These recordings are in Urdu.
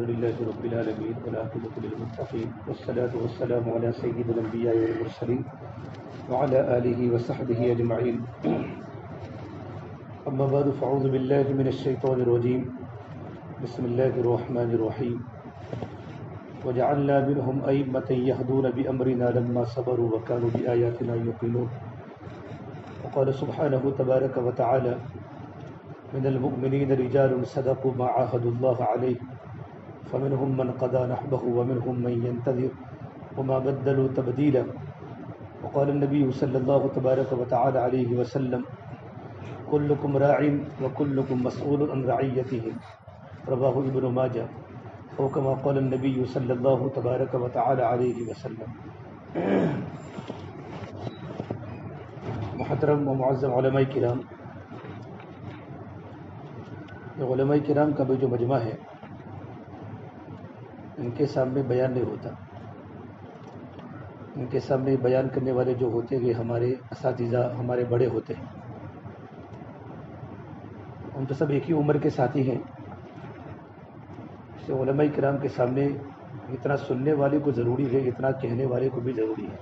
لله رب العالمين والعاقبة للمتقين والصلاة والسلام على سيد الأنبياء والمرسلين وعلى آله وصحبه أجمعين. أما بعد فأعوذ بالله من الشيطان الرجيم. بسم الله الرحمن الرحيم. وجعلنا منهم أئمة يهدون بأمرنا لما صبروا وكانوا بآياتنا يوقنون. وقال سبحانه تبارك وتعالى: من المؤمنين رجال صدقوا ما عاهدوا الله عليه فمنهم من قضى نحبه ومنهم من ينتظر وما بدلوا تبديلا. وقال النبي صلى الله تبارك وتعالى عليه وسلم: كلكم راع وكلكم مسؤول عن رعيته. رواه ابن ماجہ. او كما قال النبي صلی اللہ تبارک وتعالى علیہ وسلم. محترم و معظم علماء کرام، علماء کرام کا بھی جو مجمع ہے ان کے سامنے بیان نہیں ہوتا. ان کے سامنے بیان کرنے والے جو ہوتے ہیں ہمارے اساتذہ، ہمارے بڑے ہوتے ہیں. ہم تو سب ایک ہی عمر کے ساتھی ہیں. اس علماء کرام کے سامنے اتنا سننے والے کو ضروری ہے، اتنا کہنے والے کو بھی ضروری ہے.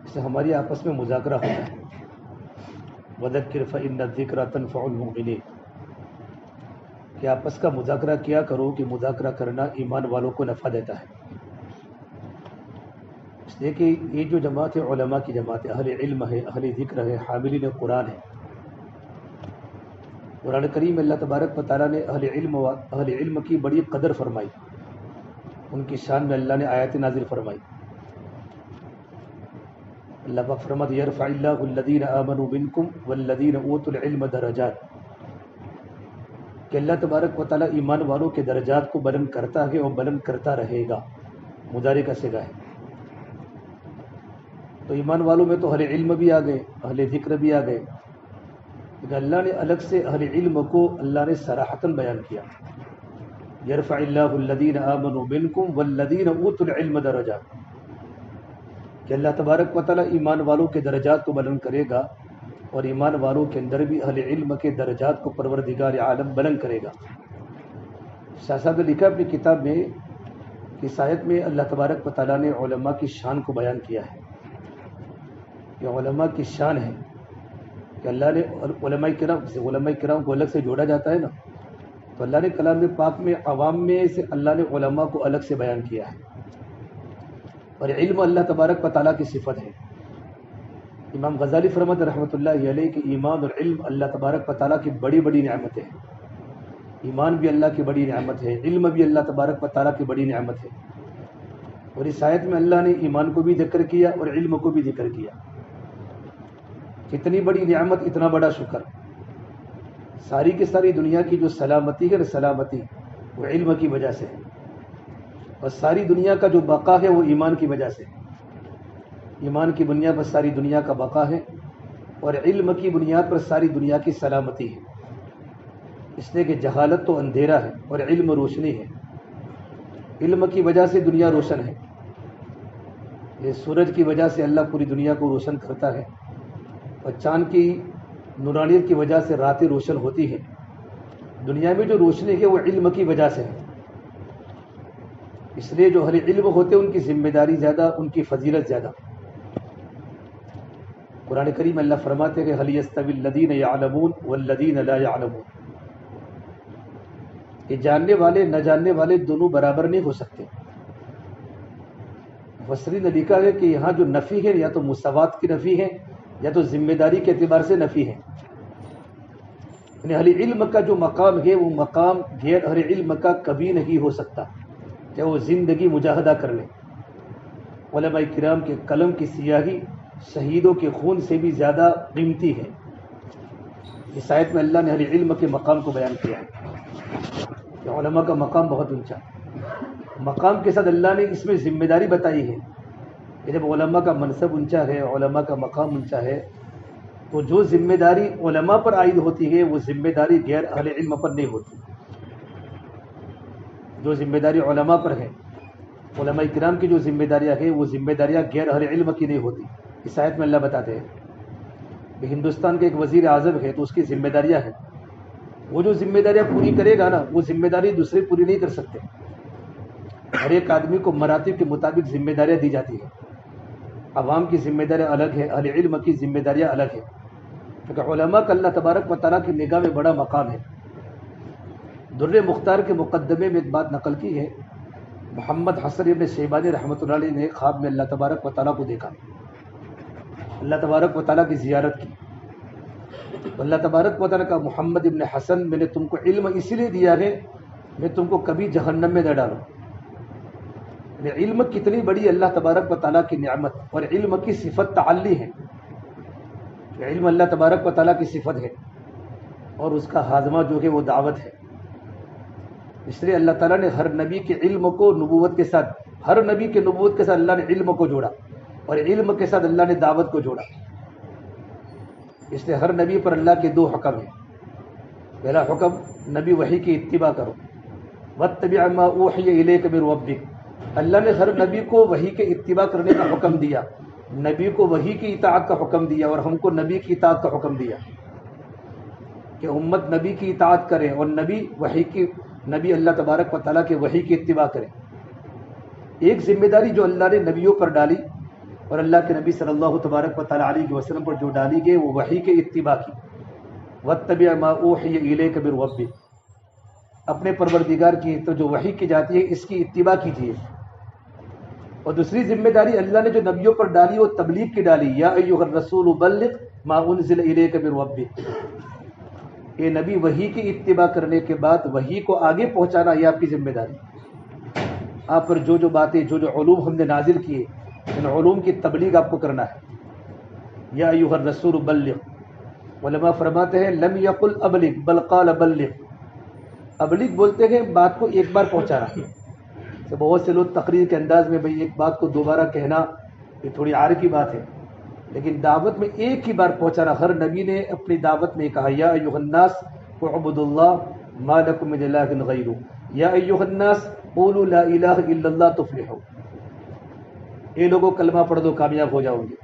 اس سے ہماری آپس میں مذاکرہ ہوتا ہے. وَذَكِّرْ فَإِنَّ الذِّكْرَ تَنفَعُ الْمُؤْمِنِينَ، کہ آپس کا مذاکرہ کیا کرو کہ مذاکرہ کرنا ایمان والوں کو نفع دیتا ہے. اس لیے کہ یہ جو جماعت ہے علماء کی جماعت ہے، اہل علم ہے، اہل ذکر ہے، حاملین قرآن ہے. قرآن کریم اللہ تبارک و تعالیٰ نے اہل علم کی بڑی قدر فرمائی. ان کی شان میں اللہ نے آیات نازل فرمائی. اللہ پاک فرماتے: یرفع اللہ الذین آمنوا منکم والذین اوتوا العلم درجات، کہ اللہ تبارک و تعالیٰ ایمان والوں کے درجات کو بلند کرتا ہے اور بلند کرتا رہے گا. مضارع کا صیغہ ہے. تو ایمان والوں میں تو اہل علم بھی آ گئے، اہل ذکر بھی آ گئے. لیکن اللہ نے الگ سے اہل علم کو اللہ نے صراحتاً بیان کیا. یرفع اللہ الذین آمنوا منکم والذین اوتوا العلم درجات، کہ اللہ تبارک و تعالیٰ ایمان والوں کے درجات کو بلند کرے گا اور ایمان والوں کے اندر بھی اہل علم کے درجات کو پروردگار عالم بلند کرے گا. شاہ صاحب نے لکھا اپنی کتاب میں کہ اس آیت میں اللہ تبارک و تعالیٰ نے علماء کی شان کو بیان کیا ہے. یہ علماء کی شان ہے کہ اللہ نے علماء کرام کو الگ سے جوڑا جاتا ہے نا، تو اللہ نے کلام پاک میں عوام میں سے اللہ نے علماء کو الگ سے بیان کیا ہے. اور علم اللہ تبارک و تعالیٰ کی صفت ہے. امام غزالی فرماتے رحمۃ اللہ علیہ کہ ایمان اور علم اللہ تبارک و تعالیٰ کی بڑی بڑی نعمتیں ہیں. ایمان بھی اللہ کی بڑی نعمت ہے، علم بھی اللہ تبارک و تعالیٰ کی بڑی نعمت ہے. اور اس آیت میں اللہ نے ایمان کو بھی ذکر کیا اور علم کو بھی ذکر کیا. کتنی بڑی نعمت، اتنا بڑا شکر. ساری کی ساری دنیا کی جو سلامتی ہے، سلامتی وہ علم کی وجہ سے ہے. اور ساری دنیا کا جو بقا ہے وہ ایمان کی وجہ سے. ایمان کی بنیاد پر ساری دنیا کا بقا ہے اور علم کی بنیاد پر ساری دنیا کی سلامتی ہے. اس لیے کہ جہالت تو اندھیرا ہے اور علم روشنی ہے. علم کی وجہ سے دنیا روشن ہے. یہ سورج کی وجہ سے اللہ پوری دنیا کو روشن کرتا ہے اور چاند کی نورانیت کی وجہ سے راتیں روشن ہوتی ہیں. دنیا میں جو روشنی ہے وہ علم کی وجہ سے ہے. اس لیے جو اہل علم ہوتے ہیں ان کی ذمہ داری زیادہ، ان کی فضیلت زیادہ. قرآن کریم اللہ فرماتے ہیں کہ هل يستوي الذين يعلمون والذين لا يعلمون، کہ جاننے والے نہ جاننے والے دونوں برابر نہیں ہو سکتے. مفسرین نے لکھا ہے کہ یہاں جو نفی ہے یا تو مساوات کی نفی ہے یا تو ذمہ داری کے اعتبار سے نفی ہے. یعنی اہل علم کا جو مقام ہے وہ مقام غیر اہل علم کا کبھی نہیں ہو سکتا، کہ وہ زندگی مجاہدہ کر لیں. علماء کرام کے قلم کی سیاہی شہیدوں کے خون سے بھی زیادہ قیمتی ہے. اس آیت میں اللہ نے اہل علم کے مقام کو بیان کیا ہے کہ علماء کا مقام بہت اونچا. مقام کے ساتھ اللہ نے اس میں ذمہ داری بتائی ہے کہ جب علماء کا منصب اونچا ہے، علماء کا مقام اونچا ہے، تو جو ذمہ داری علماء پر عائد ہوتی ہے وہ ذمہ داری غیر اہل علم پر نہیں ہوتی. جو ذمہ داری علماء پر ہے، علماء کرام کی جو ذمہ داریاں ہیں وہ ذمہ داریاں غیر اہل علم کی نہیں ہوتی. اس آیت میں اللہ بتاتے ہیں کہ ہندوستان کے ایک وزیر اعظم ہے تو اس کی ذمہ داریاں ہیں. وہ جو ذمہ داریاں پوری کرے گا نا، وہ ذمہ داری دوسرے پوری نہیں کر سکتے. ہر ایک آدمی کو مراتب کے مطابق ذمہ داریاں دی جاتی ہیں. عوام کی ذمہ داریاں الگ ہے، اہل علم کی ذمہ داریاں الگ ہیں. کیونکہ علماء کا اللہ تبارک و تعالیٰ کی نگاہ میں بڑا مقام ہے. در مختار کے مقدمے میں ایک بات نقل کی ہے. محمد حسن ابن شیبانی رحمۃ اللہ علیہ نے خواب میں اللہ تبارک و تعالیٰ کو دیکھا، اللہ تبارک و تعالیٰ کی زیارت کی. اللہ تبارک و تعالیٰ کا محمد ابن حسن، میں نے تم کو علم اسی لیے دیا ہے میں تم کو کبھی جہنم میں نہ ڈالوں. علم کتنی بڑی اللہ تبارک و تعالیٰ کی نعمت، اور علم کی صفت تعلی ہے. علم اللہ تبارک و تعالیٰ کی صفت ہے، اور اس کا ہاضمہ جو ہے وہ دعوت ہے. اس لیے اللہ تعالیٰ نے ہر نبی کے علم کو نبوت کے ساتھ، ہر نبی کے نبوت کے ساتھ اللہ نے علم کو جوڑا، اور علم کے ساتھ اللہ نے دعوت کو جوڑا. اس لیے ہر نبی پر اللہ کے دو حکم ہیں. پہلا حکم، نبی وحی کی اتباع کرو، واتبع ما اوحی الیک من ربک. اللہ نے ہر نبی کو وحی کے اتباع کرنے کا حکم دیا، نبی کو وحی کی اطاعت کا حکم دیا، اور ہم کو نبی کی اطاعت کا حکم دیا کہ امت نبی کی اطاعت کرے، اور نبی اللہ تبارک و تعالیٰ کے وحی کی اتباع کرے. ایک ذمہ داری جو اللہ نے نبیوں پر ڈالی، اور اللہ کے نبی صلی اللہ تبارک و تعالیٰ علیہ وسلم پر جو ڈالی گئی، وہ وحی کے اتباع کی. واتبع ما اوحی الیک من ربک، اپنے پروردگار کی تو جو وحی کی جاتی ہے اس کی اتباع کیجیے. اور دوسری ذمہ داری اللہ نے جو نبیوں پر ڈالی وہ تبلیغ کی ڈالی. یا ایھا الرسول بلغ ما انزل الیک من ربک، یہ نبی وحی کی اتباع کرنے کے بعد وحی کو آگے پہنچانا یہ آپ کی ذمہ داری. آپ پر جو باتیں، جو علوم ہم نے نازل کیے، ان علوم کی تبلیغ آپ کو کرنا ہے. یا ایھا الرسول بلغ، علماء فرماتے ہیں لم یقل ابلغ بل قال بلغ. ابلغ بولتے ہیں بات کو ایک بار پہنچانا. تو بہت سے لوگ تقریر کے انداز میں بھئی ایک بات کو دوبارہ کہنا یہ تھوڑی عار کی بات ہے، لیکن دعوت میں ایک ہی بار پہنچانا. ہر نبی نے اپنی دعوت میں کہا یا ایھا الناس اعبدوا اللہ ما لکم من الہ غیرہ، یا ایھا الناس قولوا لا الہ الا اللہ تفلحوا. اے لوگوں کلمہ پڑھ دو کامیاب ہو جاؤ گے.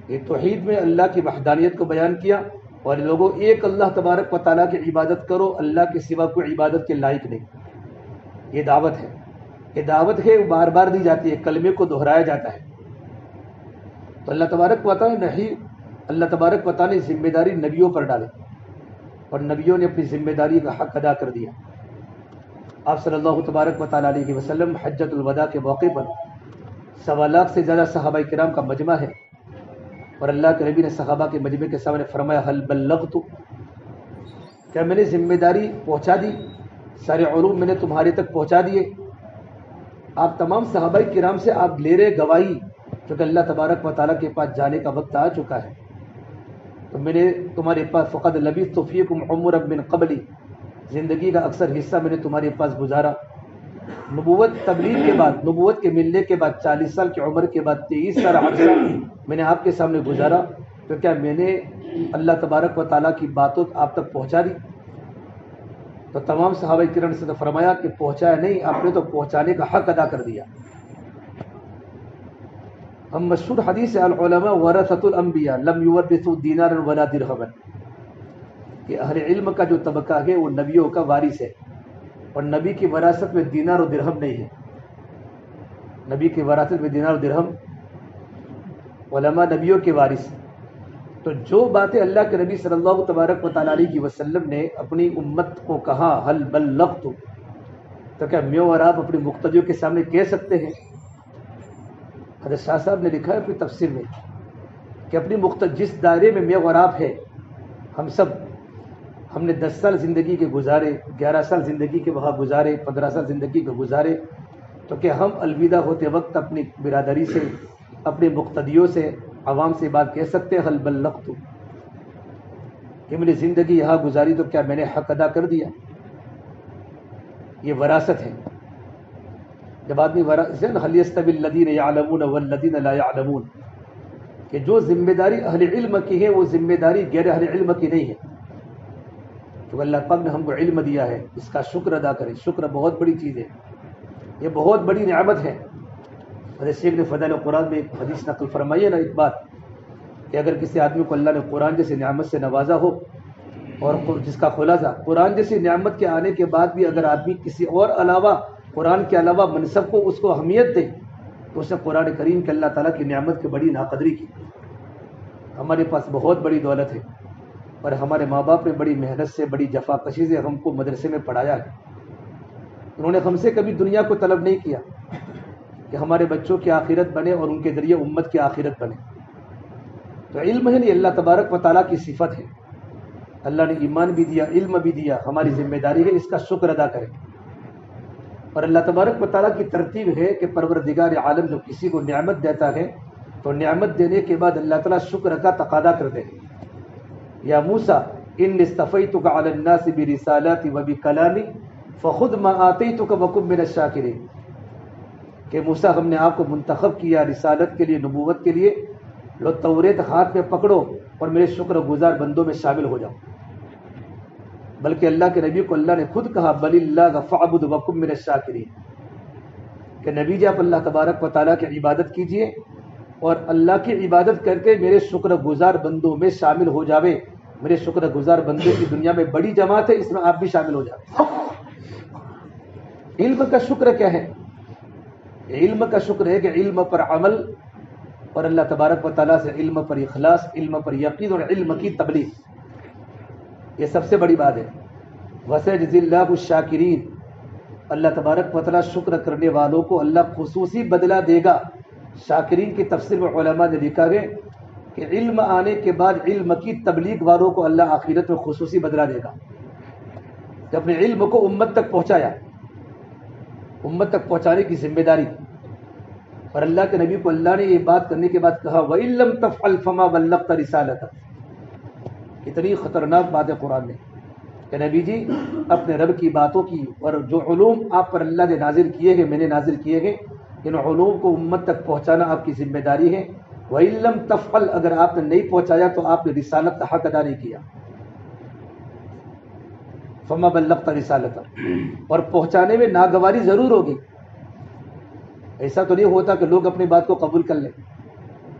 یہ توحید میں اللہ کی وحدانیت کو بیان کیا، اور لوگوں ایک اللہ تبارک و تعالیٰ کی عبادت کرو، اللہ کے سوا کوئی عبادت کے لائق نہیں. یہ دعوت ہے، یہ دعوت ہے بار بار دی جاتی ہے، کلمے کو دہرایا جاتا ہے. تو اللہ تبارک و تعالیٰ اللہ تبارک و تعالیٰ نے ذمہ داری نبیوں پر ڈالے، اور نبیوں نے اپنی ذمہ داری کا حق ادا کر دیا. آپ صلی اللہ تبارک و تعالیٰ علیہ وسلم حجۃ الوداع کے موقع پر 1.25 لاکھ سے زیادہ صحابہ کرام کا مجمع ہے، اور اللہ کے نبی نے صحابہ کے مجمع کے سامنے فرمایا حل بلغت، کیا میں نے ذمہ داری پہنچا دی؟ سارے علوم میں نے تمہارے تک پہنچا دیے؟ آپ تمام صحابہ کرام سے آپ لے رہے گواہی، کیونکہ اللہ تبارک و تعالیٰ کے پاس جانے کا وقت آ چکا ہے. تو میں نے تمہارے پاس فقد لبثت فیکم عمرا من قبلی، زندگی کا اکثر حصہ میں نے تمہارے پاس گزارا. نبوت تبلیغ کے بعد، نبوت کے ملنے کے بعد 40 سال کی عمر کے بعد 23 سال عرصہ میں نے آپ کے سامنے گزارا، تو کیا میں نے اللہ تبارک و تعالیٰ کی باتوں آپ تک پہنچا دی؟ تو تمام صحابہ کرام سے فرمایا کہ پہنچایا نہیں، آپ نے تو پہنچانے کا حق ادا کر دیا. ہم مشہور حدیث العلماء ورثۃ الانبیاء لم یورثوا دینارا ولا درہما، کہ اہل علم کا جو طبقہ ہے وہ نبیوں کا وارث ہے، اور نبی کی وراثت میں دینار و درہم نہیں ہے. نبی کی وراثت میں دینار و درہم، علماء نبیوں کے وارث. تو جو باتیں اللہ کے نبی صلی اللہ تبارک و تعالیٰ علیہ وسلم نے اپنی امت کو کہا حل بلغت، تو کیا میں اور آپ اپنے مقتدیوں کے سامنے کہہ سکتے ہیں؟ حضرت شاہ صاحب نے لکھا ہے اپنی تفسیر میں کہ اپنی جس دائرے میں اور آپ ہے، ہم نے 10 سال زندگی کے گزارے، 11 سال زندگی کے وہاں گزارے، 15 سال زندگی کے گزارے، تو کہ ہم الوداع ہوتے وقت اپنی برادری سے، اپنے مقتدیوں سے، عوام سے بات کہہ سکتے ہیں حل بلغت، کہ میں نے زندگی یہاں گزاری تو کیا میں نے حق ادا کر دیا؟ یہ وراثت ہے. جب آدمی حل یستوی الذین یعلمون والذین لا یعلمون، کہ جو ذمہ داری اہل علم کی ہے وہ ذمہ داری غیر اہل علم کی نہیں ہے. تو اللہ پاک نے ہم کو علم دیا ہے، اس کا شکر ادا کریں. شکر بہت بڑی چیز ہے، یہ بہت بڑی نعمت ہے. حضرت شیخ نے فضائل قرآن میں ایک حدیث نقل فرمائی ہے نا، ایک بات کہ اگر کسی آدمی کو اللہ نے قرآن جیسے نعمت سے نوازا ہو اور جس کا خلاصہ قرآن جیسی نعمت کے آنے کے بعد بھی اگر آدمی کسی اور علاوہ قرآن کے علاوہ منصب کو اس کو اہمیت دے تو اس نے قرآن کریم کے اللہ تعالیٰ کی نعمت کی بڑی ناقدری کی. ہمارے پاس بہت بڑی دولت ہے اور ہمارے ماں باپ نے بڑی محنت سے بڑی جفا کشی سے ہم کو مدرسے میں پڑھایا ہے. انہوں نے ہم سے کبھی دنیا کو طلب نہیں کیا کہ ہمارے بچوں کی آخرت بنے اور ان کے ذریعے امت کی آخرت بنے. تو علم ہے نہیں، اللہ تبارک و تعالیٰ کی صفت ہے. اللہ نے ایمان بھی دیا، علم بھی دیا، ہماری ذمہ داری ہے اس کا شکر ادا کریں. اور اللہ تبارک و تعالیٰ کی ترتیب ہے کہ پروردگار عالم جو کسی کو نعمت دیتا ہے تو نعمت دینے کے بعد اللہ تعالیٰ شکر کا تقاضا کرتے ہیں. یا موسیٰ انی اصطفیتک علی الناس برسالاتی وبکلامی فخذ ما آتیتک وکن من الشاکرین. کہ موسیٰ ہم نے آپ کو منتخب کیا رسالت کے لیے، نبوت کے لیے، لو توریت ہاتھ میں پکڑو اور میرے شکر گزار بندوں میں شامل ہو جاؤ. بلکہ اللہ کے نبی کو اللہ نے خود کہا بل اللہ فاعبد وکن من الشاکرین، کہ نبی جی آپ اللہ تبارک و تعالیٰ کی عبادت کیجئے اور اللہ کی عبادت کر کے میرے شکر گزار بندوں میں شامل ہو جاوے. میرے شکر گزار بندے کی دنیا میں بڑی جماعت ہے، اس میں آپ بھی شامل ہو جائیں. علم کا شکر کیا ہے؟ علم کا شکر ہے کہ علم پر عمل اور اللہ تبارک و تعالیٰ سے علم پر اخلاص، علم پر یقین اور علم کی تبلیغ، یہ سب سے بڑی بات ہے. وسيجزي الله الشاکرین، اللہ تبارک و تعالیٰ شکر کرنے والوں کو اللہ خصوصی بدلہ دے گا. شاکرین کی تفسیر میں علماء نے لکھا ہے کہ علم آنے کے بعد علم کی تبلیغ والوں کو اللہ آخرت میں خصوصی بدلہ دے گا. کہ اپنے علم کو امت تک پہنچایا، امت تک پہنچانے کی ذمہ داری. اور اللہ کے نبی کو اللہ نے یہ بات کرنے کے بعد کہا وَإِن لَّمْ تَفْعَلْ فَمَا بَلَّغْتَ رِسَالَتَهُ. اتنی خطرناک بات ہے قرآن میں کہ نبی جی اپنے رب کی باتوں کی اور جو علوم آپ پر اللہ نے نازل کیے ہیں، میں نے نازل کیے ہیں، ان علوم کو امت تک پہنچانا آپ کی ذمہ داری ہے. وَإِن لَّمْ تَفْعَلْ، اگر آپ نے نہیں پہنچایا تو آپ نے رسالت کا حق ادا نہیں کیا. فَمَا بَلَّغْتَ رِسَالَتَهُ، اور پہنچانے میں ناگواری ضرور ہوگی. ایسا تو نہیں ہوتا کہ لوگ اپنی بات کو قبول کر لیں.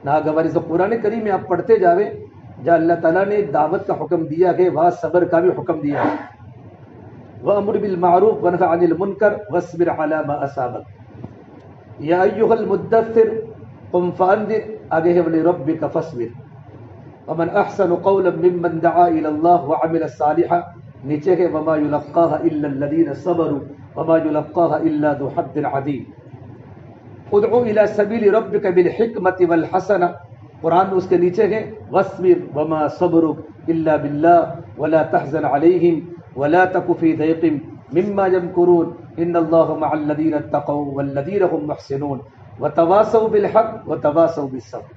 ناگواری تو قرآن کریم میں آپ پڑھتے جاوے جہاں اللہ تعالیٰ نے دعوت کا حکم دیا ہے وہاں صبر کا بھی حکم دیا ہے. وَأَمُرْ بِالْمَعْرُوفِ وَانْهَ عَنِ الْمُنْكَرِ وَاصْبِرْ عَلَى مَا أَصَابَكَ يَا أَيُّهَا الْمُدَّثِّرُ قُمْ فَأَنذِرْ آگے ہے وَلِرَبِّكَ فَاصْبِرْ وَمَنْ أَحْسَنُ قَوْلًا مِّمَّنْ دَعَا إِلَى اللَّهِ وَعَمِلَ صَالِحًا. نیچے ہے وَمَا يُلَقَّاهَا إِلَّا الَّذِينَ صَبَرُوا وَمَا يُلَقَّاهَا إِلَّا ذُو حَظٍّ عَظِيمٍ. ادعو الى سبیل ربک بالحکمت والحسنہ. قرآن میں اس کے نیچے ہے واصبر وما صبرک الا باللہ ولا تحزن علیہم ولا تک فی ضیق مما یمکرون ان اللہ مع الذین اتقوا والذین هم محسنون وتواصوا بالحق وتواصوا بالصبر.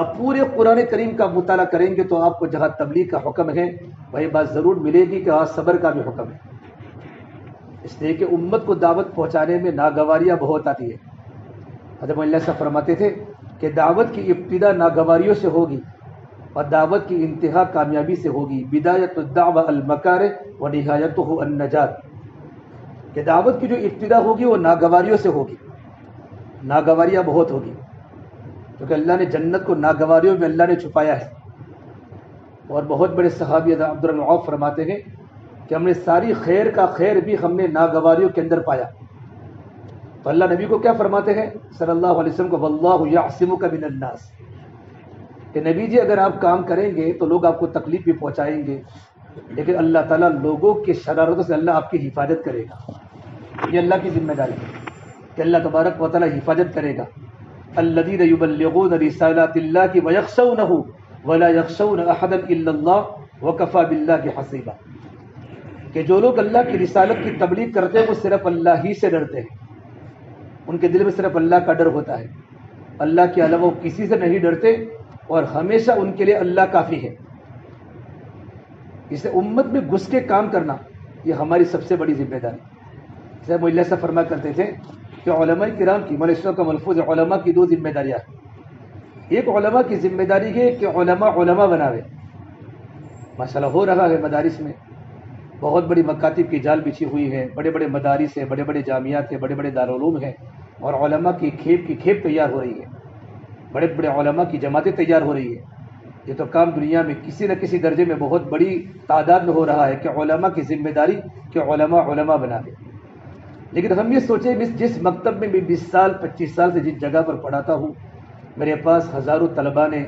آپ پورے قرآن کریم کا مطالعہ کریں گے تو آپ کو جہاں تبلیغ کا حکم ہے وہی بات ضرور ملے گی کہ وہاں صبر کا بھی حکم ہے. اس لیے کہ امت کو دعوت پہنچانے میں ناگواریاں بہت آتی ہے. حضرت اللہ صاحب فرماتے تھے کہ دعوت کی ابتدا ناگواریوں سے ہوگی اور دعوت کی انتہا کامیابی سے ہوگی. بدایت الدعوہ المکارہ و نہایتہ النجات. کہ دعوت کی جو ابتدا ہوگی وہ ناگواریوں سے ہوگی. ناگواریاں بہت ہوگی کیونکہ اللہ نے جنت کو ناگواریوں میں اللہ نے چھپایا ہے. اور بہت بڑے صحابی عبد الرحمن عوف فرماتے ہیں کہ ہم نے ساری خیر کا خیر بھی ہم نے ناگواریوں کے اندر پایا. تو اللہ نبی کو کیا فرماتے ہیں صلی اللہ علیہ وسلم کو واللہ یعصمک من الناس، کہ نبی جی اگر آپ کام کریں گے تو لوگ آپ کو تکلیف بھی پہنچائیں گے لیکن اللہ تعالیٰ لوگوں کی شرارتوں سے اللہ آپ کی حفاظت کرے گا. یہ اللہ کی ذمہ داری ہے کہ اللہ تبارک و تعالیٰ حفاظت کرے گا. الذین یبلغون رسالات اللہ ویخشونہ ولا یخشون احدا الا اللہ وکفی باللہ حسیبا. کہ جو لوگ اللہ کی رسالت کی تبلیغ کرتے ہیں وہ صرف اللہ ہی سے ڈرتے ہیں. ان کے دل میں صرف اللہ کا ڈر ہوتا ہے، اللہ کے علاوہ وہ کسی سے نہیں ڈرتے اور ہمیشہ ان کے لیے اللہ کافی ہے. اسے امت میں گھس کے کام کرنا یہ ہماری سب سے بڑی ذمہ داری. جیسے مولا صاحب فرمایا کرتے تھے کہ علماء کرام کی مولانا کا ملفوظ علماء کی دو ذمہ داریاں. ایک علماء کی ذمہ داری ہے کہ علماء بناوے. ماشاءاللہ ہو رہا ہے مدارس میں، بہت بڑی مکاتب کی جال بچھی ہوئی ہے، بڑے بڑے مدارس ہیں، بڑے بڑے جامعات ہیں، بڑے بڑے دارالعلوم ہیں اور علماء کی کھیپ تیار ہو رہی ہے. بڑے بڑے علماء کی جماعتیں تیار ہو رہی ہے. یہ تو کام دنیا میں کسی نہ کسی درجے میں بہت بڑی تعداد میں ہو رہا ہے کہ علماء کی ذمہ داری کہ علماء بنا دیں. لیکن ہم یہ سوچیں جس مکتب میں 20 سال 25 سال سے جس جگہ پر پڑھاتا ہوں، میرے پاس ہزاروں طلباء نے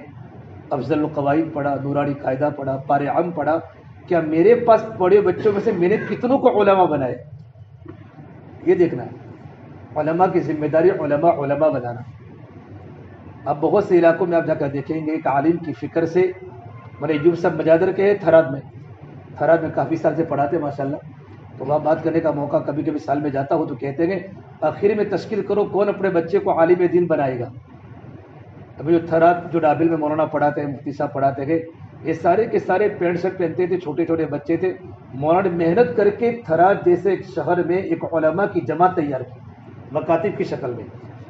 افضل القواعد پڑھا، نورانی قاعدہ پڑھا، پار عام پڑھا، کیا میرے پاس پڑھے بچوں میں سے میں نے کتنوں کو علماء بنائے؟ یہ دیکھنا ہے. علماء کی ذمہ داری علماء بنانا. اب بہت سے علاقوں میں آپ جا کر دیکھیں گے ایک عالم کی فکر سے، میرے ایوب صاحب مجادر کے ہیں تھراد میں کافی سال سے پڑھاتے ماشاءاللہ. تو وہاں بات کرنے کا موقع کبھی کبھی سال میں جاتا ہوں تو کہتے ہیں آخر میں تشکیل کرو کون اپنے بچے کو عالم دین بنائے گا. ابھی جو تھراد جو ڈابل میں مولانا پڑھاتے ہیں، مفتی صاحب پڑھاتے ہیں، یہ سارے کے سارے پینٹ شرٹ پہنتے تھے، چھوٹے چھوٹے بچے تھے. مولانا نے محنت کر کے تھراد جیسے ایک شہر میں ایک علماء کی جماعت تیار کی مکاتب کی شکل میں.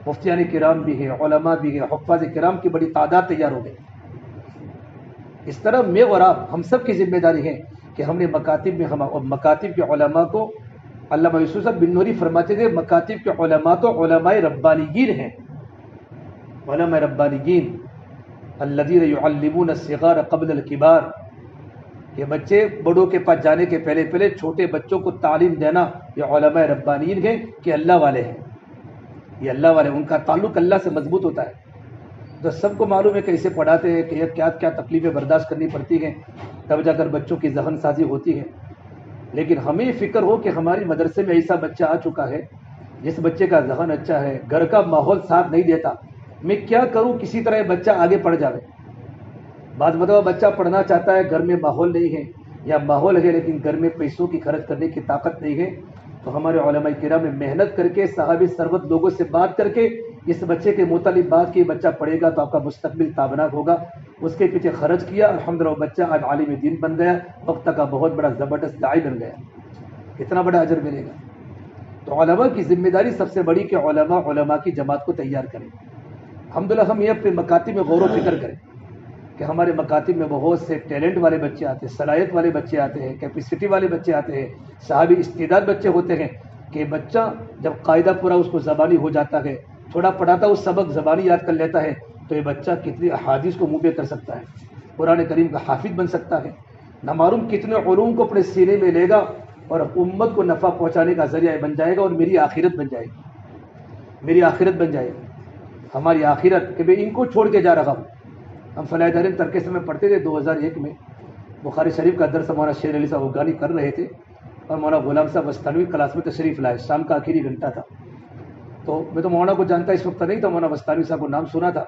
مفتیان کرام بھی ہیں، علماء بھی ہیں، حفاظ کرام کی بڑی تعداد تیار ہو گئی. اس طرح میں اور آپ ہم سب کی ذمہ داری ہے کہ ہم نے مکاتب کے علماء کو، علامہ یوسف صاحب بن نوری فرماتے تھے مکاتب کے علماء تو علماء ربانیین ہیں. علماء ربانیین الذین یعلمون الصغار قبل الکبار، یہ بچے بڑوں کے پاس جانے کے پہلے چھوٹے بچوں کو تعلیم دینا، یہ علماء ربانیین ہیں کہ اللہ والے ہیں. یہ اللہ والے، ان کا تعلق اللہ سے مضبوط ہوتا ہے. تو سب کو معلوم ہے کیسے پڑھاتے ہیں کہ کیا تکلیفیں برداشت کرنی پڑتی ہیں، تب جا کر بچوں کی ذہن سازی ہوتی ہے. لیکن ہمیں فکر ہو کہ ہماری مدرسے میں ایسا بچہ آ چکا ہے جس بچے کا ذہن اچھا ہے، گھر کا ماحول ساتھ نہیں دیتا، میں کیا کروں کسی طرح یہ بچہ آگے پڑھ جاوے. بعض مرتبہ بچہ پڑھنا چاہتا ہے، گھر میں ماحول نہیں ہے، یا ماحول ہے لیکن گھر میں پیسوں کی خرچ کرنے کی طاقت نہیں ہے. تو ہمارے علماء کرام نے محنت کر کے صحابہ سربت لوگوں سے بات کر کے اس بچے کے متعلق بات کی، بچہ پڑھے گا تو آپ کا مستقبل تابناک ہوگا. اس کے پیچھے خرچ کیا، الحمدللہ وہ بچہ آج عالم دین بن گیا، وقت کا بہت بڑا زبردست داعی بن گیا. کتنا بڑا اجر ملے گا. تو علماء کی ذمہ داری سب سے بڑی کہ علماء کی جماعت کو تیار کریں. الحمدللہ ہم یہ اپنے مکاتب میں غور و فکر کریں کہ ہمارے مکاتب میں بہت سے ٹیلنٹ والے بچے آتے ہیں، صلاحیت والے بچے آتے ہیں، کیپیسٹی والے بچے آتے ہیں، صحابی استعداد بچے ہوتے ہیں کہ بچہ جب قاعدہ پورا اس کو زبانی ہو جاتا ہے، تھوڑا پڑھاتا اس سبق زبانی یاد کر لیتا ہے، تو یہ بچہ کتنی احادیث کو منہ پہ کر سکتا ہے، قرآن کریم کا حافظ بن سکتا ہے، نہ معلوم کتنے علوم کو اپنے سینے میں لے گا اور امت کو نفع پہنچانے کا ذریعہ بن جائے گا، اور میری آخرت بن جائے گی. ہماری آخرت کہ میں ان کو چھوڑ کے جا رہا ہوں. ہم فلاح دارین ترکیس میں پڑھتے تھے 2001 میں بخاری شریف کا درس ہمارا شیر علی صاحب افغانی کر رہے تھے، اور مولانا غلام صاحب وستانوی کلاس میں تشریف لائے. شام کا آخری گھنٹہ تھا. تو میں تو مولانا کو جانتا اس وقت نہیں تھا، مولانا وستانوی صاحب کو نام سنا تھا.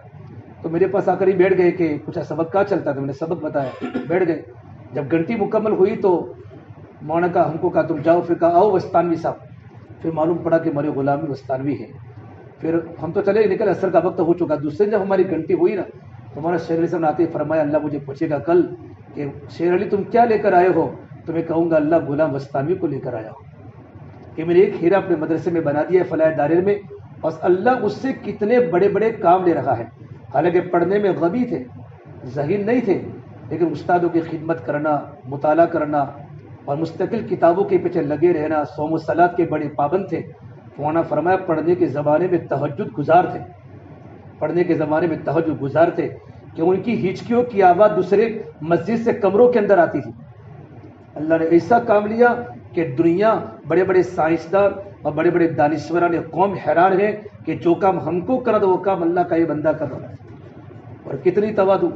تو میرے پاس آ کر ہی بیٹھ گئے کہ کچھ سبق کہاں چلتا تھا. میں نے سبق بتایا، بیٹھ گئے. جب گھنٹی مکمل ہوئی تو مولانا کا ہم کو کہا تم جاؤ. پھر کہا آؤ وستانوی صاحب. پھر معلوم پڑا کہ میرے غلامی وستانوی ہے. پھر ہم تو چلے نکل، اثر کا وقت ہو چکا. دوسرے دن جب ہماری گھنٹی ہوئی نا تو ہمارا شیر علی صاحب نے آتے فرمایا اللہ مجھے پوچھے گا کل کہ شیر علی تم کیا لے کر آئے ہو، تو میں کہوں گا اللہ غلام وستانوی کو لے کر آیا ہوں کہ میں نے ایک ہیرا اپنے مدرسے میں بنا دیا ہے فلاح دارین میں، اور اللہ اس سے کتنے بڑے بڑے کام لے رہا ہے. حالانکہ پڑھنے میں غبی تھے، ذہین نہیں تھے، لیکن استادوں کی خدمت کرنا، مطالعہ کرنا اور مستقل کتابوں کے پیچھے لگے رہنا، صوم و صلاۃ کے بڑے پابند تھے. مولانا فرمایا پڑھنے کے زمانے میں تہجد گزار تھے کہ ان کی ہچکیوں کی آواز دوسرے مسجد سے کمروں کے اندر آتی تھی. اللہ نے ایسا کام لیا کہ دنیا بڑے بڑے سائنسدان اور بڑے بڑے دانشوران قوم حیران ہیں کہ جو کام ہم کو کرنا وہ کام اللہ کا یہ بندہ کر رہا ہے. اور کتنی تواضع.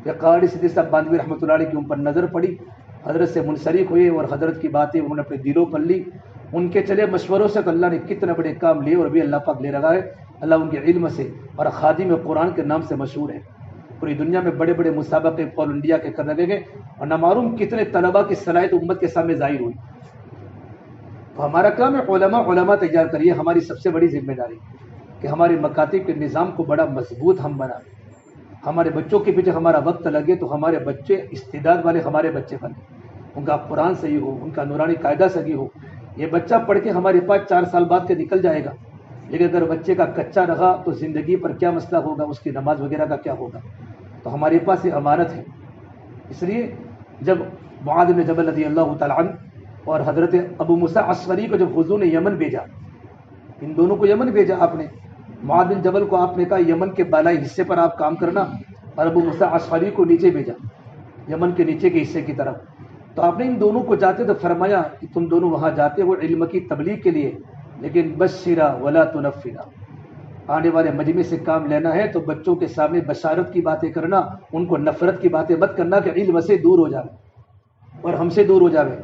کہ قاری صدیق صاحب باندھوی رحمۃ اللہ علیہ کے اوپر نظر پڑی، حضرت سے منسلک ہوئے اور حضرت کی باتیں انہوں نے اپنے دلوں پر لی. ان کے چلے مشوروں سے تو اللہ نے کتنے بڑے کام لیے، اور ابھی اللہ پاک لے رہا ہے. اللہ ان کے علم سے اور خادم قرآن کے نام سے مشہور ہے. پوری دنیا میں بڑے بڑے مسابقے آل انڈیا کے کرنے لگے، اور نہ معلوم کتنے طلباء کی صلاحیت امت کے سامنے ظاہر ہوئی. تو ہمارا کام ہے علماء تیار کریے. ہماری سب سے بڑی ذمہ داری کہ ہمارے مکاتب کے نظام کو بڑا مضبوط ہم بنائیں. ہمارے بچوں کے پیچھے ہمارا وقت لگے تو ہمارے بچے استعداد والے ہمارے بچے بنے، ان کا قرآن صحیح ہو، ان کا نورانی قاعدہ صحیح ہو. یہ بچہ پڑھ کے ہمارے پاس 4 سال بعد کے نکل جائے گا، لیکن اگر بچے کا کچا رہا تو زندگی پر کیا مسئلہ ہوگا، اس کی نماز وغیرہ کا کیا ہوگا. تو ہمارے پاس یہ امانت ہے. اس لیے جب معاذ بن جبل رضی اللہ تعالیٰ عنہ اور حضرت ابو موسیٰ اشعری کو جب حضور نے یمن بھیجا، ان دونوں کو یمن بھیجا آپ نے. معاذ بن جبل کو آپ نے کہا یمن کے بالائی حصے پر آپ کام کرنا، اور ابو موسیٰ اشعری کو نیچے بھیجا، یمن کے نیچے کے حصے کی طرف. تو آپ نے ان دونوں کو جاتے تو فرمایا کہ تم دونوں وہاں جاتے ہو علم کی تبلیغ کے لیے، لیکن بشرا ولا تنفرا، آنے والے مجمع سے کام لینا ہے تو بچوں کے سامنے بشارت کی باتیں کرنا، ان کو نفرت کی باتیں مت کرنا کہ علم سے دور ہو جاوے اور ہم سے دور ہو جاوے.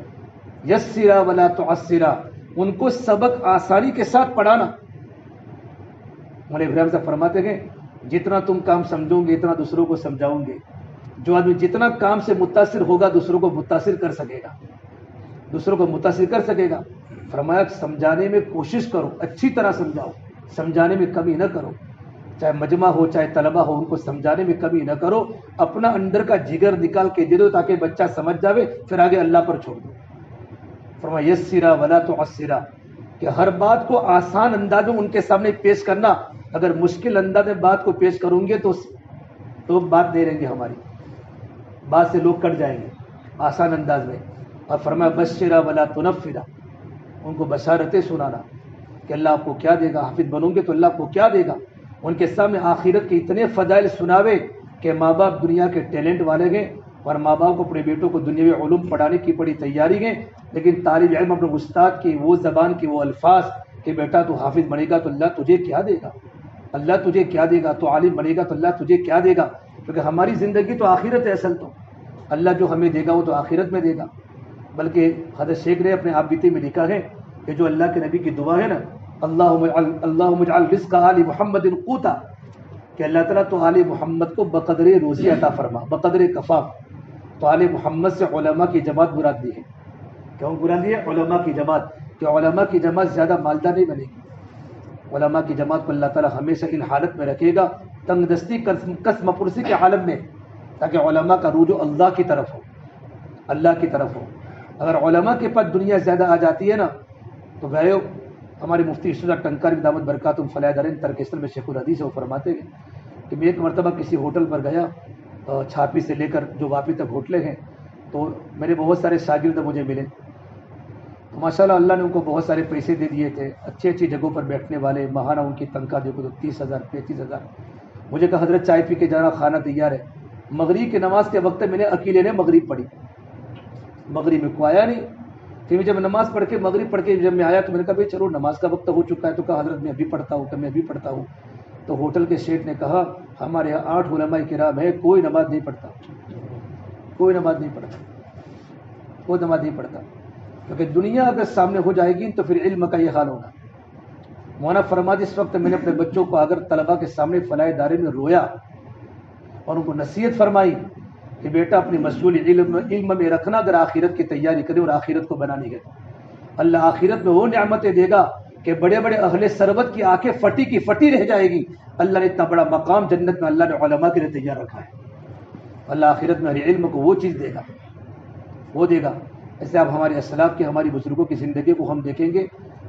یسرا ولا تعسرا، ان کو سبق آسانی کے ساتھ پڑھانا. مولانا ابراہیم صاحب فرماتے ہیں جتنا تم کام سمجھو گے اتنا دوسروں کو سمجھاؤں گے. جو آدمی جتنا کام سے متاثر ہوگا دوسروں کو متاثر کر سکے گا، دوسروں کو متاثر کر سکے گا. فرمایا سمجھانے میں کوشش کرو، اچھی طرح سمجھاؤ، سمجھانے میں کمی نہ کرو. چاہے مجمع ہو چاہے طلبہ ہو، ان کو سمجھانے میں کمی نہ کرو. اپنا اندر کا جگر نکال کے دے دو تاکہ بچہ سمجھ جاوے، پھر آگے اللہ پر چھوڑ دو. فرمایا یسرا ولا تعسرا، کہ ہر بات کو آسان انداز میں ان کے سامنے پیش کرنا. اگر مشکل انداز میں بات کو پیش کروں گے تو بات نہیں رہیں گے، ہماری بات سے لوگ کٹ جائیں گے. آسان انداز میں. اور فرمایا بشرا ولا تنفرا، ان کو بشارتیں سنانا کہ اللہ آپ کو کیا دے گا، حافظ بنو گے تو اللہ آپ کو کیا دے گا. ان کے سامنے آخرت کے اتنے فضائل سناوے کہ ماں باپ دنیا کے ٹیلنٹ والے گئے اور ماں باپ کو اپنے بیٹوں کو دنیاوی علوم پڑھانے کی بڑی تیاری گئے، لیکن طالب علم اپنے استاد کی وہ زبان کی وہ الفاظ کہ بیٹا تو حافظ بنے گا تو اللہ تجھے کیا دے گا، اللہ تجھے کیا دے گا، تو عالم بنے گا تو اللہ تجھے کیا دے گا. کیونکہ ہماری زندگی تو آخرت ہے، اصل تو اللہ جو ہمیں دے گا وہ تو آخرت میں دے گا. بلکہ حضرت شیخ نے اپنے آپ بیتی میں لکھا ہے کہ جو اللہ کے نبی کی دعا ہے نا، اللہم اجعل رزق آل محمد قوتا، کہ اللہ تعالیٰ تو آل محمد کو بقدر روزی عطا فرما، بقدر کفاف. تو آل محمد سے علماء کی جماعت مراد دی ہے. کیوں مراد دی ہے؟ علماء کی جماعت، کہ علماء کی جماعت زیادہ مالدار نہیں بنے گی. علماء کی جماعت کو اللہ تعالیٰ ہمیشہ ان حالت میں رکھے گا، تنگ دستی قسم پرسی کے عالم میں، تاکہ علماء کا رجوع اللہ کی طرف ہو، اللہ کی طرف ہو. اگر علماء کے پاس دنیا زیادہ آ جاتی ہے نا تو گئے ہو. ہمارے مفتی اشرف ٹنکاری دامت برکاتہم فلاح دارین ترکستان میں شیخ الحدیث ہے، وہ فرماتے ہیں کہ میں ایک مرتبہ کسی ہوٹل پر گیا، چھاپی سے لے کر جو واپی تک ہوٹلیں ہیں، تو میرے بہت سارے شاگرد مجھے ملے. ماشاء اللہ اللہ نے ان کو بہت سارے پیسے دے دیے تھے، اچھی اچھی جگہوں پر بیٹھنے والے، ماہانہ ان کی تنخواہ دیکھو تو 30,000 35,000. مجھے کہا حضرت چائے پی کے جانا، کھانا تیار ہے. مغرب کی نماز کے وقت میں نے اکیلے نے مغرب پڑھی، مغرب میں کوئی آیا نہیں. پھر جب نماز پڑھ کے مغرب پڑھ کے جب میں آیا تو میں نے کہا بھائی چلو نماز کا وقت ہو چکا ہے. تو کہا حضرت میں ابھی پڑھتا ہوں، کہ میں ابھی پڑھتا ہوں. تو ہوٹل کے شیخ نے کہا ہمارے یہاں 8 علماء کرام ہے، کوئی نماز نہیں پڑھتا، کوئی نماز نہیں پڑھتا، کوئی نماز نہیں پڑھتا. کیونکہ دنیا اگر سامنے ہو جائے گی تو پھر علم کا یہ حال ہوگا. مولانا فرماد اس وقت میں نے اپنے بچوں کو اگر طلباء کے سامنے فلاح دارے میں رویا اور ان کو نصیحت فرمائی کہ بیٹا اپنی مشغول علم میں رکھنا، اگر آخرت کی تیاری کرے اور آخرت کو بنانی ہے. اللہ آخرت میں وہ نعمتیں دے گا کہ بڑے بڑے اہل ثروت کی آنکھیں پھٹی کی پھٹی رہ جائے گی. اللہ نے اتنا بڑا مقام جنت میں اللہ نے علماء کے لیے تیار رکھا ہے. اللہ آخرت میں علم کو وہ چیز دے گا، وہ دے گا. ایسے آپ ہمارے اسلاف کے، ہماری بزرگوں کی زندگی کو ہم دیکھیں گے،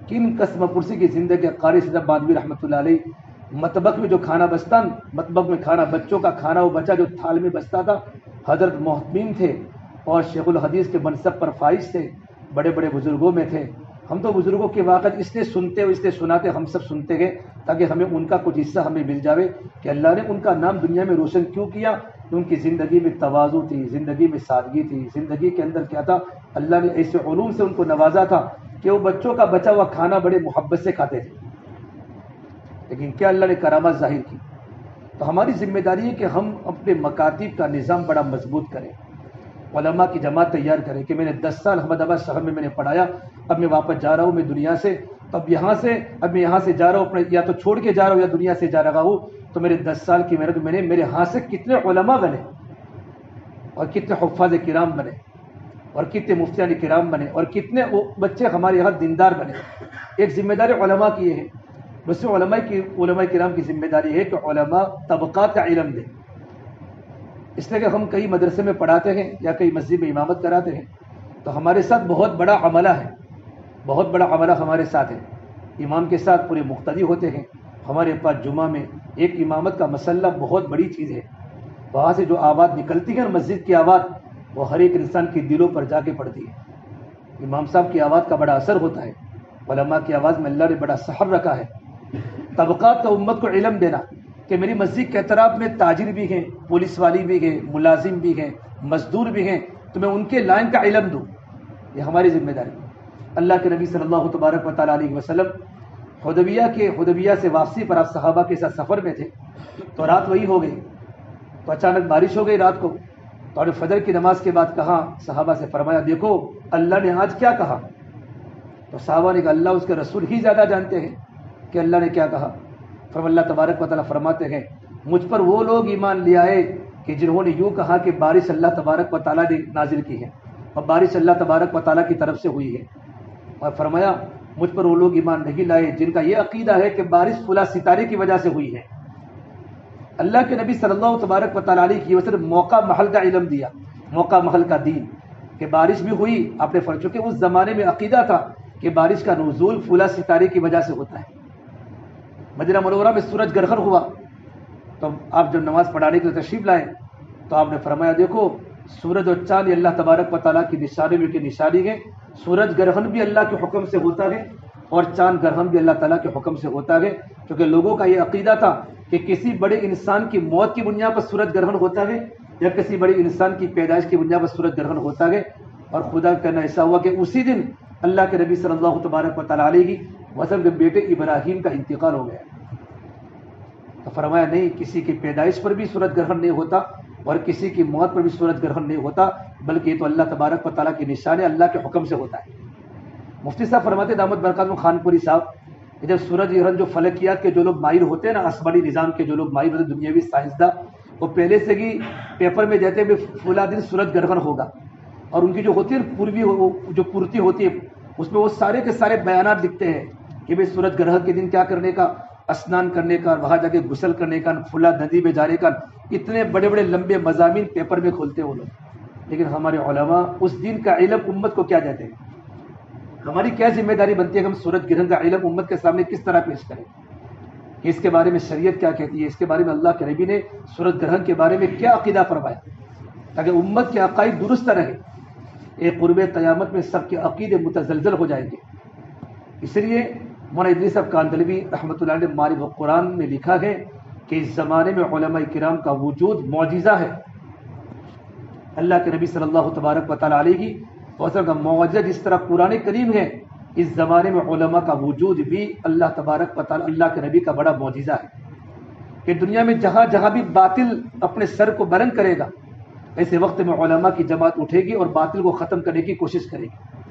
کن قسم پرسی کی زندگی. قاری صاحب باندوی رحمۃ اللہ علیہ، مطبخ میں جو کھانا بچتا، مطبخ میں کھانا، بچوں کا کھانا وہ بچہ جو تھال میں بچتا تھا، حضرت محتمین تھے اور شیخ الحدیث کے منصب پر فائز تھے، بڑے بڑے بزرگوں میں تھے. ہم تو بزرگوں کی واقعات اس لیے سنتے اور اس لیے سناتے، ہم سب سنتے گئے تاکہ ہمیں ان کا کچھ حصہ ہمیں مل جاوے کہ اللہ نے ان کا نام دنیا میں روشن کیوں کیا. ان کی زندگی میں تواضع تھی، زندگی میں سادگی تھی، زندگی کے اندر کیا تھا، اللہ نے ایسے علوم سے ان کو نوازا تھا کہ وہ بچوں کا بچا ہوا کھانا بڑے محبت سے کھاتے تھے. لیکن کیا اللہ نے کرامات ظاہر کی. تو ہماری ذمہ داری ہے کہ ہم اپنے مکاتب کا نظام بڑا مضبوط کریں، علماء کی جماعت تیار کریں. کہ میں نے 10 سال احمد آباد شہر میں نے پڑھایا، اب میں واپس جا رہا ہوں میں دنیا سے، اب میں یہاں سے جا رہا ہوں، اپنے یا تو چھوڑ کے جا رہا ہوں یا دنیا سے جا رہا ہوں. تو میرے 10 سال کی محنت میں نے میرے ہاتھ سے کتنے علماء بنے اور کتنے حفاظ کرام بنے اور کتنے مفتیان کرام بنے اور کتنے بچے ہمارے یہاں دیندار بنے. ایک ذمہ داری علماء کی ہے. بس علماء کرام کی ذمہ داری ہے کہ علماء طبقات کا علم دیں. اس لیے کہ ہم کئی مدرسے میں پڑھاتے ہیں یا کئی مسجد میں امامت کراتے ہیں تو ہمارے ساتھ بہت بڑا عملہ ہے، بہت بڑا عملہ ہمارے ساتھ ہے. امام کے ساتھ پورے مقتدی ہوتے ہیں. ہمارے پاس جمعہ میں ایک امامت کا مسئلہ بہت بڑی چیز ہے. وہاں سے جو آواز نکلتی ہے مسجد کی آواز، وہ ہر ایک انسان کے دلوں پر جا کے پڑتی ہے. امام صاحب کی آواز کا بڑا اثر ہوتا ہے. علماء کی آواز میں اللہ نے بڑا سحر رکھا ہے. طبقات کا امت کو علم دینا، کہ میری مسجد کے اطراف میں تاجر بھی ہیں، پولیس والی بھی ہیں، ملازم بھی ہیں، مزدور بھی ہیں، تو میں ان کے لائن کا علم دوں، یہ ہماری ذمہ داری۔ اللہ کے نبی صلی اللہ تبارک و تعالیٰ علیہ وسلم حدیبیہ سے واپسی پر آپ صحابہ کے ساتھ سفر میں تھے، تو رات وہی ہو گئی، تو اچانک بارش ہو گئی رات کو، تو اور فجر کی نماز کے بعد کہا صحابہ سے، فرمایا دیکھو اللہ نے آج کیا کہا؟ تو صحابہ نے کہا اللہ اس کے رسول ہی زیادہ جانتے ہیں کہ اللہ نے کیا کہا۔ فرمایا اللہ تبارک و تعالیٰ فرماتے ہیں مجھ پر وہ لوگ ایمان لے آئے کہ جنہوں نے یوں کہا کہ بارش اللہ تبارک و تعالیٰ نے نازل کی ہے اور بارش اللہ تبارک و تعالیٰ کی طرف سے ہوئی ہے، اور فرمایا مجھ پر وہ لوگ ایمان نہیں لائے جن کا یہ عقیدہ ہے کہ بارش فلاں ستارے کی وجہ سے ہوئی ہے۔ اللہ کے نبی صلی اللہ تبارک و تعالیٰ علیہ کی وجہ سے موقع محل کا علم دیا، موقع محل کا دین، کہ بارش بھی ہوئی آپ نے فرمایا، چونکہ اس زمانے میں عقیدہ تھا کہ بارش کا نزول فلاں ستارے کی وجہ سے ہوتا ہے۔ مدینہ منورہ میں سورج گرہن ہوا تو آپ جب نماز پڑھانے کے لیے تشریف لائے تو آپ نے فرمایا دیکھو سورج اور چاند اللہ تبارک و تعالیٰ کی نشانی میں کی نشانی ہے، سورج گرہن بھی اللہ کے حکم سے ہوتا ہے اور چاند گرہن بھی اللہ تعالیٰ کے حکم سے ہوتا ہے، کیونکہ لوگوں کا یہ عقیدہ تھا کہ کسی بڑے انسان کی موت کی بنیاد پر سورج گرہن ہوتا ہے یا کسی بڑے انسان کی پیدائش کی بنیاد پر سورج گرہن ہوتا ہے، اور خدا کرنا ایسا ہوا کہ اسی دن اللہ کے نبی صلی اللہ تبارک و تعالیٰ علیہ وسلم کے بیٹے ابراہیم کا انتقال ہو گیا۔ تو فرمایا نہیں، کسی کی پیدائش پر بھی سورج گرہن نہیں ہوتا اور کسی کی موت پر بھی سورج گرہن نہیں ہوتا، بلکہ یہ تو اللہ تبارک و تعالیٰ کی نشان ہے، اللہ کے حکم سے ہوتا ہے۔ مفتی صاحب فرماتے دامت برکاتہم خان پوری صاحب کہ جب سورج گرہن جو فلکیات کے جو لوگ ماہر ہوتے ہیں نا، آسمانی نظام کے جو لوگ ماہر ہوتے ہیں، دنیاوی سائنسداں، وہ پہلے سے ہی پیپر میں دیتے ہیں فلاں دن سورج گرہن ہوگا، اور ان کی جو ہوتی ہے پوروی جو پورتی ہوتی ہے اس میں وہ سارے کے سارے بیانات لکھتے ہیں کہ بھائی سورج گرہن کے دن کیا کرنے کا، اسنان کرنے کا، وہاں جا کے غسل کرنے کا، فلاں ندی میں جانے کا، اتنے بڑے بڑے لمبے مضامین پیپر میں کھولتے ہیں وہ لوگ۔ لیکن ہمارے علماء اس دن کا علم امت کو کیا دیتے ہیں؟ ہماری کیا ذمہ داری بنتی ہے کہ ہم سورج گرہن کا علم امت کے سامنے کس طرح پیش کریں، کہ اس کے بارے میں شریعت کیا کہتی ہے، اس کے بارے میں اللہ کے نبی نے سورج گرہن کے بارے میں کیا عقیدہ فرمایا، تاکہ امت کے عقائد درست رہے۔ ایک قرب قیامت میں سب کے عقیدے متزلزل ہو جائیں گے۔ اس لیے مولانا ادریس صاحب کاندھلوی رحمۃ اللہ علیہ نے معارف القرآن میں لکھا ہے کہ اس زمانے میں علماء کرام کا وجود معجزہ ہے۔ اللہ کے نبی صلی اللہ تبارک و تعالیٰ علیہ وسلم کا معجزہ جس طرح قرآن کریم ہے، اس زمانے میں علماء کا وجود بھی اللہ تبارک و تعالیٰ اللہ کے نبی کا بڑا معجزہ ہے، کہ دنیا میں جہاں جہاں بھی باطل اپنے سر کو بلند کرے گا، ایسے وقت میں علماء کی جماعت اٹھے گی اور باطل کو ختم کرنے کی کوشش کرے گی۔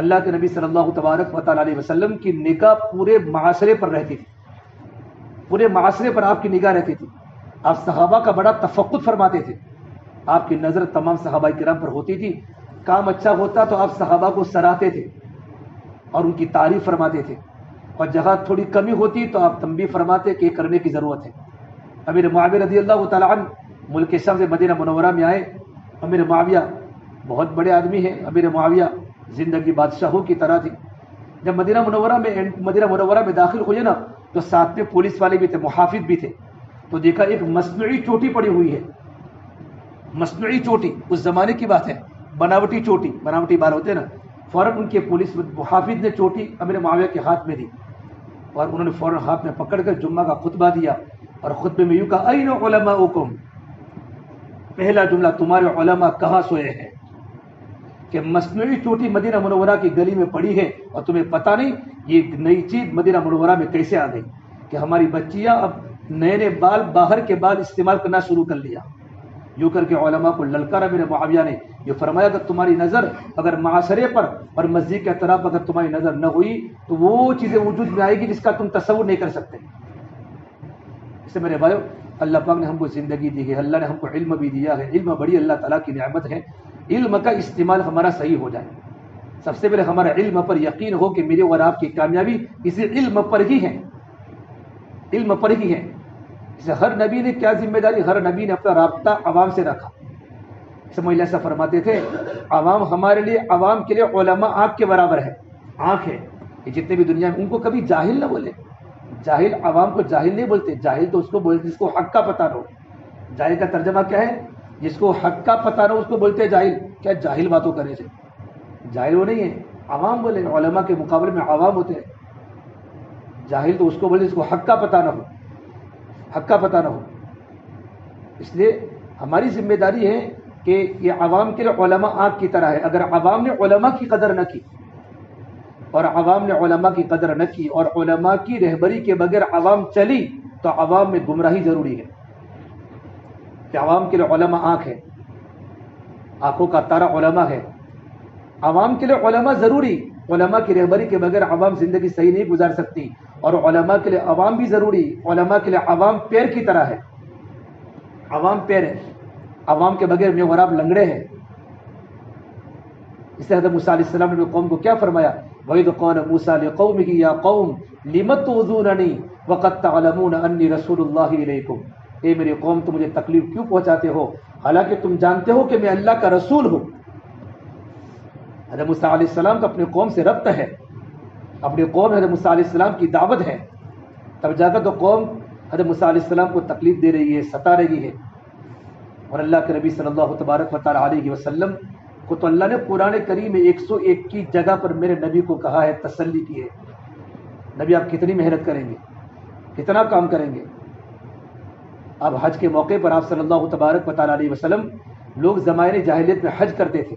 اللہ کے نبی صلی اللہ تبارک و تعالیٰ علیہ وسلم کی نگاہ پورے معاشرے پر رہتی تھی، پورے معاشرے پر آپ کی نگاہ رہتی تھی۔ آپ صحابہ کا بڑا تفقد فرماتے تھے، آپ کی نظر تمام صحابہ کرام پر ہوتی تھی۔ کام اچھا ہوتا تو آپ صحابہ کو سراہتے تھے اور ان کی تعریف فرماتے تھے، اور جہاں تھوڑی کمی ہوتی تو آپ تنبیہ فرماتے کہ یہ کرنے کی ضرورت ہے۔ امیر معاویہ رضی اللہ تعالیٰ عنہ ملک شام سے مدینہ منورہ میں آئے۔ امیر معاویہ بہت بڑے آدمی ہیں، امیر معاویہ زندگی بادشاہوں کی طرح تھی۔ جب مدینہ منورہ میں داخل ہوئے نا تو ساتھ میں پولیس والے بھی تھے، محافظ بھی تھے، تو دیکھا ایک مصنوعی چوٹی پڑی ہوئی ہے، مصنوعی چوٹی، اس زمانے کی بات ہے، بناوٹی چوٹی، بناوٹی بال ہوتے ہیں نا۔ فوراً ان کے پولیس محافظ نے چوٹی امیر معاویہ کے ہاتھ میں دی اور انہوں نے فوراً ہاتھ میں پکڑ کر جمعہ کا خطبہ دیا، اور خطبے میں یوں کہا این علماؤکم، پہلا جملہ تمہارے علماء کہاں سوئے ہیں، کہ مصنوعی چوٹی مدینہ منورہ کی گلی میں پڑی ہے اور تمہیں پتہ نہیں یہ نئی چیز مدینہ منورہ میں کیسے آ گئی، کہ ہماری بچیاں اب نئے نئے بال، باہر کے بال استعمال کرنا شروع کر لیا۔ یوں کر کے علماء کو للکارا میرے معاویہ نے یہ فرمایا کہ تمہاری نظر اگر معاشرے پر اور مسجد کے طرف اگر تمہاری نظر نہ ہوئی تو وہ چیزیں وجود میں آئے گی جس کا تم تصور نہیں کر سکتے۔ اس سے میرے بھائیو، اللہ پاک نے ہم کو زندگی دی ہے، اللہ نے ہم کو علم بھی دیا ہے، علم بڑی اللہ تعالیٰ کی نعمت ہے۔ علم کا استعمال ہمارا صحیح ہو جائے، سب سے پہلے ہمارا علم پر یقین ہو کہ میرے اور آپ کی کامیابی اسی علم پر ہی ہے، علم پر ہی ہے۔ اسے ہر نبی نے کیا ذمہ داری، ہر نبی نے اپنا رابطہ عوام سے رکھا۔ سمجھ ایسا فرماتے تھے عوام ہمارے لیے، عوام کے لیے علماء آنکھ کے برابر ہے، آنکھ ہے، کہ جتنے بھی دنیا میں ان کو کبھی جاہل نہ بولے۔ جاہل عوام کو جاہل نہیں بولتے، جاہل تو اس کو بولتے جس کو حق کا پتہ نہ ہو۔ جاہل کا ترجمہ کیا ہے؟ جس کو حق کا پتہ نہ ہو اس کو بولتے ہیں جاہل۔ کیا جاہل باتوں کرنے سے؟ جاہل وہ نہیں ہے، عوام بولے، علماء کے مقابلے میں عوام ہوتے ہیں۔ جاہل تو اس کو بولتے جس کو حق کا پتہ نہ ہو۔ حق کا پتہ نہ ہو. اس لیے ہماری ذمہ داری ہے کہ یہ عوام کے لیے علماء آگ کی طرح ہے. اگر عوام نے علماء کی قدر نہ کی اور عوام نے علماء کی قدر نہ کی اور علماء کی رہبری کے بغیر عوام چلی تو عوام میں گمراہی ضروری ہے. کہ عوام کے لیے علماء آنکھ ہے, آنکھوں کا تارا علماء ہے. عوام کے لیے علماء ضروری, علماء کی رہبری کے بغیر عوام زندگی صحیح نہیں گزار سکتی. اور علماء کے لیے عوام بھی ضروری. علماء کے لیے عوام پیر کی طرح ہے. عوام پیر ہے, عوام کے بغیر میں اور آپ لنگڑے ہیں. اس سے حضرت موسیٰ علیہ السلام نے قوم کو کیا فرمایا؟ وَإِذْ قَالَ مُوسَىٰ لِقَوْمِهِ يَا قَوْمِ لِمَ تُؤْذُونَنِي وَقَدْ تَعْلَمُونَ أَنِّي رَسُولُ اللَّهِ إِلَيْكُمْ. اے میری قوم, تم مجھے تکلیف کیوں پہنچاتے ہو حالانکہ تم جانتے ہو کہ میں اللہ کا رسول ہوں. حضرت موسیٰ علیہ السلام کا اپنے قوم سے ربط ہے. اپنی قوم حضرت موسیٰ علیہ السلام کی دعوت ہے. تب جا کر تو قوم حضرت موسیٰ علیہ السلام کو تکلیف دے رہی ہے, ستا رہی ہے. اور اللہ کے نبی صلی اللہ تبارک و تعالیٰ علیہ وسلم کو تو اللہ نے قرآن کریم میں 101 کی جگہ پر میرے نبی کو کہا ہے, تسلی کی ہے. نبی آپ کتنی محنت کریں گے, کتنا کام کریں گے. اب حج کے موقع پر آپ صلی اللہ تبارک و تعالیٰ علیہ وسلم, لوگ زمانے جاہلیت میں حج کرتے تھے.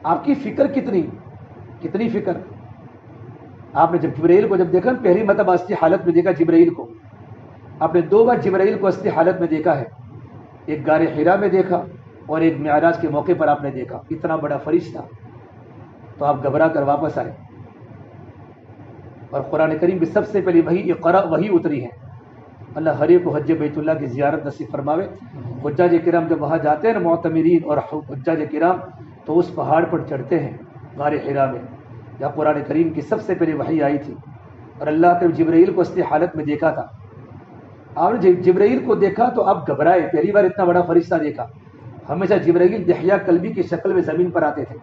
آپ کی فکر کتنی فکر. آپ نے جب جبرائیل کو جب دیکھا, پہلی مرتبہ اصلی حالت میں دیکھا جبرائیل کو. آپ نے 2 بار جبرائیل کو اصلی حالت میں دیکھا ہے. ایک غار حرا میں دیکھا اور ایک معراج کے موقع پر آپ نے دیکھا. اتنا بڑا فرشتہ. تو آپ گھبرا کر واپس آئے. اور قرآن کریم کی سب سے پہلی وحی اتری ہے. اللہ ہر ایک کو حج بیت اللہ کی زیارت نصیب فرماوے. حجاج کرام جب وہاں جاتے ہیں نا, معتمرین اور حجاج کرام, تو اس پہاڑ پر چڑھتے ہیں غار حرا میں, جہاں قرآن کریم کی سب سے پہلی وحی آئی تھی. اور اللہ کے جبرائیل کو اصلی حالت میں دیکھا تھا. آپ نے جبرائیل کو دیکھا تو آپ گھبرائے, پہلی بار اتنا بڑا فرشتہ دیکھا. ہمیشہ جبرائیل دحیہ کلبی کی شکل میں زمین پر آتے تھے.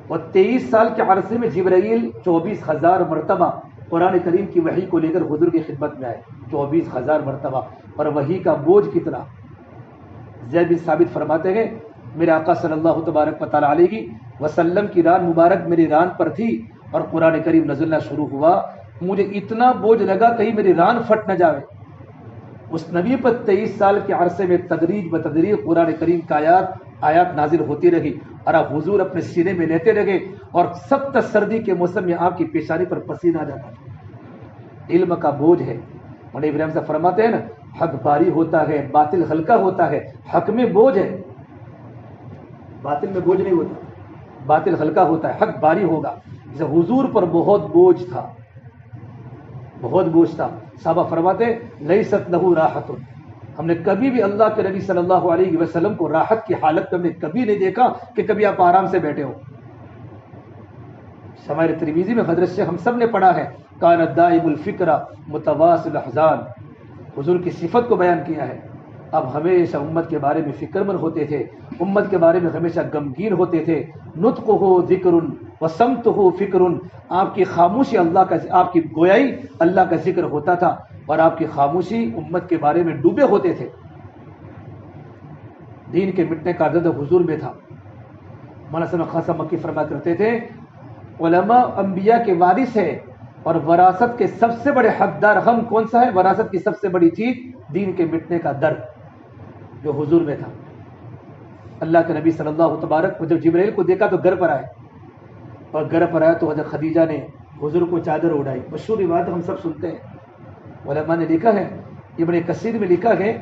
اور 23 سال کے عرصے میں جبرائیل 24,000 مرتبہ قرآن کریم کی وحی کو لے کر حضور کی خدمت میں آئے. 24,000 مرتبہ. اور وحی کا بوجھ کتنا. زید بن ثابت فرماتے ہیں, میرے آقا صلی اللہ تبارک و تعالیٰ علیہ وسلم کی ران مبارک میری ران پر تھی اور قرآن کریم نزلنا شروع ہوا. مجھے اتنا بوجھ لگا کہیں میری ران پھٹ نہ جاوے. اس نبی پر 23 سال کے عرصے میں تدریج بتدریج قرآن کریم کا آیات نازل ہوتی رہی. اور آپ حضور اپنے سینے میں لیتے رہے. اور سخت سردی کے موسم میں آپ کی پیشانی پر پسینہ آ جاتا. علم کا بوجھ ہے. مولانا ابراہیم صاحب فرماتے ہیں نا, حق بھاری ہوتا ہے, باطل ہلکا ہوتا ہے. حق میں بوجھ ہے, باطل میں بوجھ نہیں ہوتا. باطل ہلکا ہوتا ہے, حق بھاری ہوگا. جیسے حضور پر بہت بوجھ تھا, بہت بوجھ تھا. صحابہ فرماتے لیست لہ راحت. ہم نے کبھی بھی اللہ کے نبی صلی اللہ علیہ وسلم کو راحت کی حالت میں ہم نے کبھی نہیں دیکھا کہ کبھی آپ آرام سے بیٹھے ہو. شمائل ترمذی میں حضرت سے ہم سب نے پڑھا ہے, کان دائم الفکر متواصل الاحزان. حضور کی صفت کو بیان کیا ہے. اب ہمیشہ امت کے بارے میں فکر مند ہوتے تھے, امت کے بارے میں ہمیشہ غمگین ہوتے تھے. نطقہ ذکر وصمتہ فکر. آپ کی خاموشی اللہ کا, آپ کی گویائی اللہ کا ذکر ہوتا تھا اور آپ کی خاموشی امت کے بارے میں ڈوبے ہوتے تھے. دین کے مٹنے کا درد حضور میں تھا. مولانا خاصہ مکی فرما کرتے تھے, علماء انبیاء کے وارث ہے اور وراثت کے سب سے بڑے حقدار ہم کون سا ہے؟ وراثت کی سب سے بڑی چیز دین کے مٹنے کا درد جو حضور میں تھا. اللہ کے نبی صلی اللہ تبارک کو جب جبرائیل کو دیکھا تو گھر پر آئے, اور گھر پر آیا تو حضرت خدیجہ نے حضور کو چادر اڑائی. مشہور روایت ہم سب سنتے ہیں. علماء نے لکھا ہے, ابن کثیر میں لکھا ہے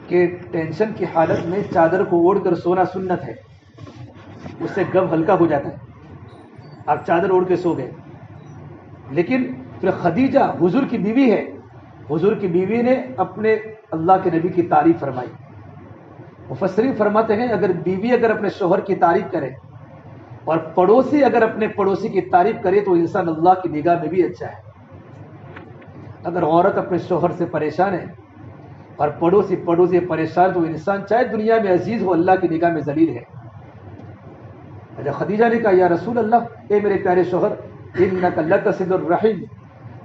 کہ ٹینشن کی حالت میں چادر کو اوڑھ کر سونا سنت ہے, اس سے غم ہلکا ہو جاتا ہے. آپ چادر اوڑھ کے سو گئے. لیکن پھر خدیجہ حضور کی بیوی ہے, حضور کی بیوی نے اپنے اللہ کے نبی کی تعریف فرمائی. مفسرین فرماتے ہیں اگر بیوی اگر اپنے شوہر کی تعریف کرے اور پڑوسی اگر اپنے پڑوسی کی تعریف کرے تو انسان اللہ کی نگاہ میں بھی اچھا ہے. اگر عورت اپنے شوہر سے پریشان ہے اور پڑوسی پریشان تو انسان چاہے دنیا میں عزیز ہو اللہ کی نگاہ میں ذلیل ہے. اچھا خدیجہ نے کہا یا رسول اللہ, اے میرے پیارے شوہر, انک لتصل الرحم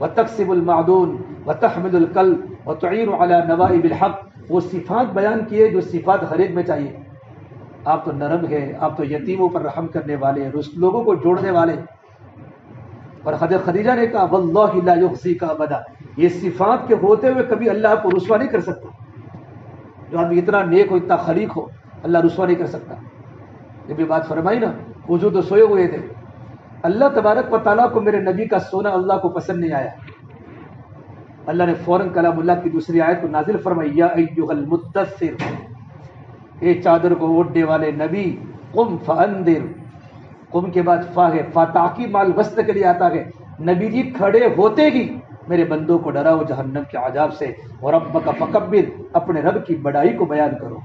وتکسب المعدون وتحمل الکلب وتعین علی نوائب الحق. وہ صفات بیان کیے جو صفات ہر ایک میں چاہیے. آپ تو نرم ہے, آپ تو یتیموں پر رحم کرنے والے, لوگوں کو جوڑنے والے. اور حضرت خدیجہ نے کہا واللہ لا یخزیک ابدا، یہ صفات کے ہوتے ہوئے کبھی اللہ کو رسوا نہیں کر سکتا. جو آدمی اتنا نیک ہو، اتنا خلیق ہو، اللہ رسوا نہیں کر سکتا. جب یہ بات فرمائی نا، حضور تو سوئے ہوئے تھے. اللہ تبارک و تعالیٰ کو میرے نبی کا سونا اللہ کو پسند نہیں آیا. اللہ نے فوراً کلام اللہ کی دوسری آیت کو نازل فرمائی، یا ایھا المدثر، اے چادر کو اوڑھنے والے نبی، قم فانذر. قم کے بعد فا ہے، فا تعقیب مال وسط کے لیے آتا ہے. نبی جی کھڑے ہوتے ہی میرے بندوں کو ڈراؤ جہنم کے عذاب سے. وربک فکبر، اپنے رب کی بڑائی کو بیان کرو،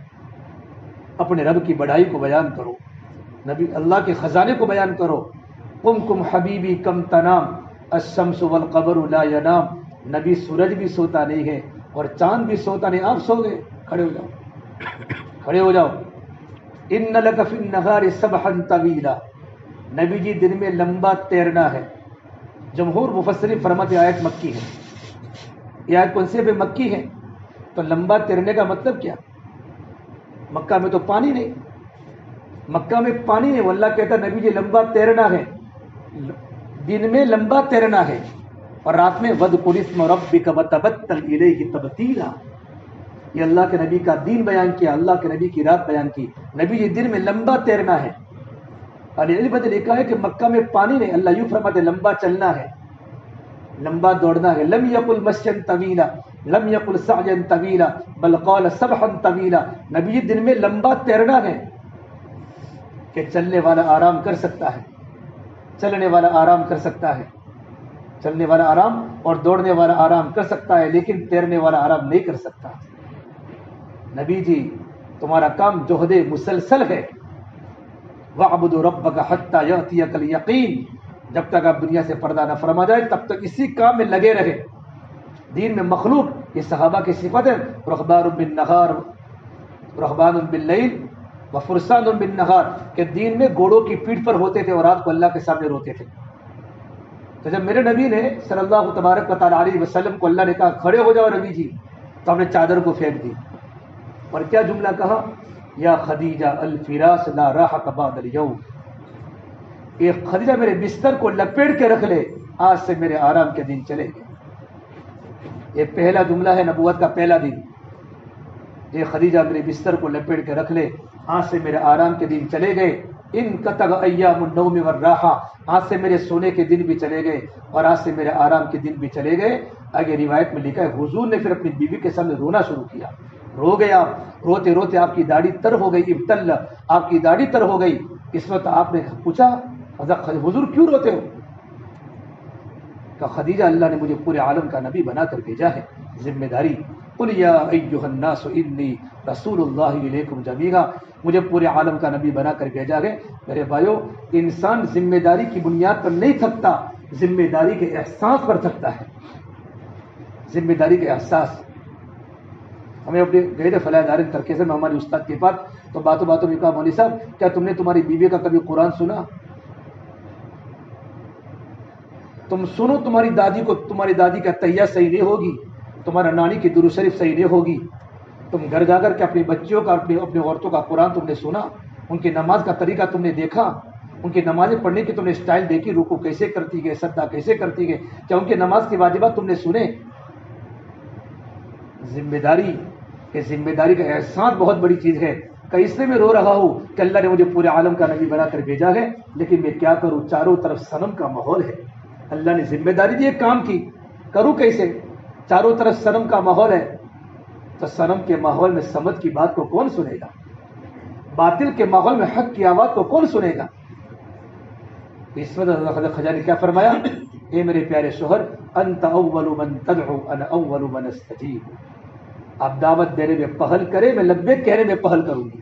اپنے رب کی بڑائی کو بیان کرو، نبی اللہ کے خزانے کو بیان کرو. قم حبیبی کم تنام الشمس والقمر لا ینام. نبی سورج بھی سوتا نہیں ہے اور چاند بھی سوتا نہیں. آپ سو گئے، کھڑے ہو جاؤ، کھڑے ہو جاؤ. ان لک فی النہار سبحا طویلا، نبی جی دن میں لمبا تیرنا ہے. جمہور مفسرین فرماتے آیت مکی ہے. یہ آیت کون سے پہ مکی ہے؟ تو لمبا تیرنے کا مطلب کیا؟ مکہ میں تو پانی نہیں، مکہ میں پانی نہیں. وہ اللہ کہتا نبی جی لمبا تیرنا ہے، دن میں لمبا تیرنا ہے اور رات میں وَاذْكُرِ اسْمَ رَبِّكَ وَتَبَتَّلْ إِلَيْهِ تَبْتِيلًا. یہ اللہ کے نبی کا دین بیان کیا، اللہ کے نبی کی رات بیان کی. نبی جی دن میں لمبا تیرنا ہے. اور علم نے لکھا ہے کہ مکہ میں پانی نہیں. اللہ یوں فرماتے لمبا چلنا ہے، لمبا دوڑنا ہے. لم یقل مشیا طویلا، لم یقل سعیا طویلا، بل قال سبحا طویلا. نبی جی دن میں لمبا تیرنا ہے کہ چلنے والا آرام کر سکتا ہے، چلنے والا آرام کر سکتا ہے، چلنے والا آرام اور دوڑنے والا آرام کر سکتا ہے، لیکن تیرنے والا آرام نہیں کر سکتا. نبی جی تمہارا کام جہد مسلسل ہے. وَاعْبُدْ رَبَّكَ حَتَّى يَأْتِيَكَ الْيَقِينُ. جب تک آپ دنیا سے پردہ نہ فرما جائے تب تک اسی کام میں لگے رہے. دین میں مخلوق، یہ صحابہ کی صفت ہے. رہبان بالنہار رہبان باللیل وفرسان بالنہار، کہ دین میں گھوڑوں کی پیٹھ پر ہوتے تھے اور رات کو اللہ کے سامنے روتے تھے. تو جب میرے نبی نے صلی اللہ تبارک و تعالیٰ علیہ وسلم کو اللہ نے کہا کھڑے ہو جاؤ نبی جی، تو ہم نے چادر کو پھینک دی اور کیا جملہ کہا، یا خدیجہ الفراش لا راحت بعد اليوم. یہ خدیجہ میرے بستر کو لپیٹ کے رکھ لے، آج سے میرے آرام کے دن چلے گئے. یہ پہلا جملہ ہے نبوت کا پہلا دن. یہ خدیجہ میرے بستر کو لپیٹ کے رکھ لے، آج سے میرے آرام کے دن چلے گئے. ان قطع ایام النوم والراحہ، آج سے میرے سونے کے دن بھی چلے گئے اور آج سے میرے آرام کے دن بھی چلے گئے. آگے روایت میں لکھا ہے حضور نے پھر اپنی بیوی کے سامنے رونا شروع کیا. رو گیا، روتے روتے آپ کی داڑھی تر ہو گئی. ابتل، آپ کی داڑھی تر ہو گئی. اس وقت آپ نے پوچھا حضور کیوں روتے ہو؟ کہ خدیجہ اللہ نے مجھے پورے عالم کا نبی بنا کر بھیجا ہے، ذمہ داری. قل یا ایھا الناس انی رسول اللہ الیکم جمیعا، مجھے پورے عالم کا نبی بنا کر بھیجا ہے. میرے بھائیو، انسان ذمہ داری کی بنیاد پر نہیں تھکتا، ذمہ داری کے احساس پر تھکتا ہے. ذمہ داری کے احساس. ہمیں اپنے گئے تھے فلاح دارن ترکیزن میں ہمارے استاد کے پاس، تو باتوں باتوں میں کہا مولوی صاحب کیا تم نے تمہاری بیوی کا کبھی قرآن سنا؟ تم سنو، تمہاری دادی کا تحیہ صحیح نہیں ہوگی، تمہارا نانی کی درود شریف صحیح نہیں ہوگی. تم گھر جا کر کے اپنی بچیوں کا، اپنی عورتوں کا قرآن تم نے سنا، ان کی نماز کا طریقہ تم نے دیکھا، ان کی نمازیں پڑھنے کی تم نے اسٹائل دیکھی، رکوع کیسے کرتی گئے، سجدہ کیسے کرتی گئے، کیا ان کی نماز کی واجبات تم نے سنے؟ ذمہ داری کا احساس بہت بڑی چیز ہے. کہ اس لیے میں رو رہا ہوں کہ اللہ نے مجھے پورے عالم کا نبی بنا کر بھیجا ہے، لیکن میں کیا کروں، چاروں طرف صنم کا ماحول ہے. اللہ نے ذمہ داری دی ایک کام کی، کروں کیسے؟ چاروں طرف صنم کا ماحول ہے. تو صنم کے ماحول میں سمجھ کی بات کو کون سنے گا؟ باطل کے ماحول میں حق کی آواز کو کون سنے گا؟ اس وقت حضرت خواجہ نے کیا فرمایا، اے میرے پیارے شوہر، انت اول من تدعو انا اول من استجیب. آپ دعوت دینے میں پہل کرے، میں لبیک کہنے میں پہل کروں گی.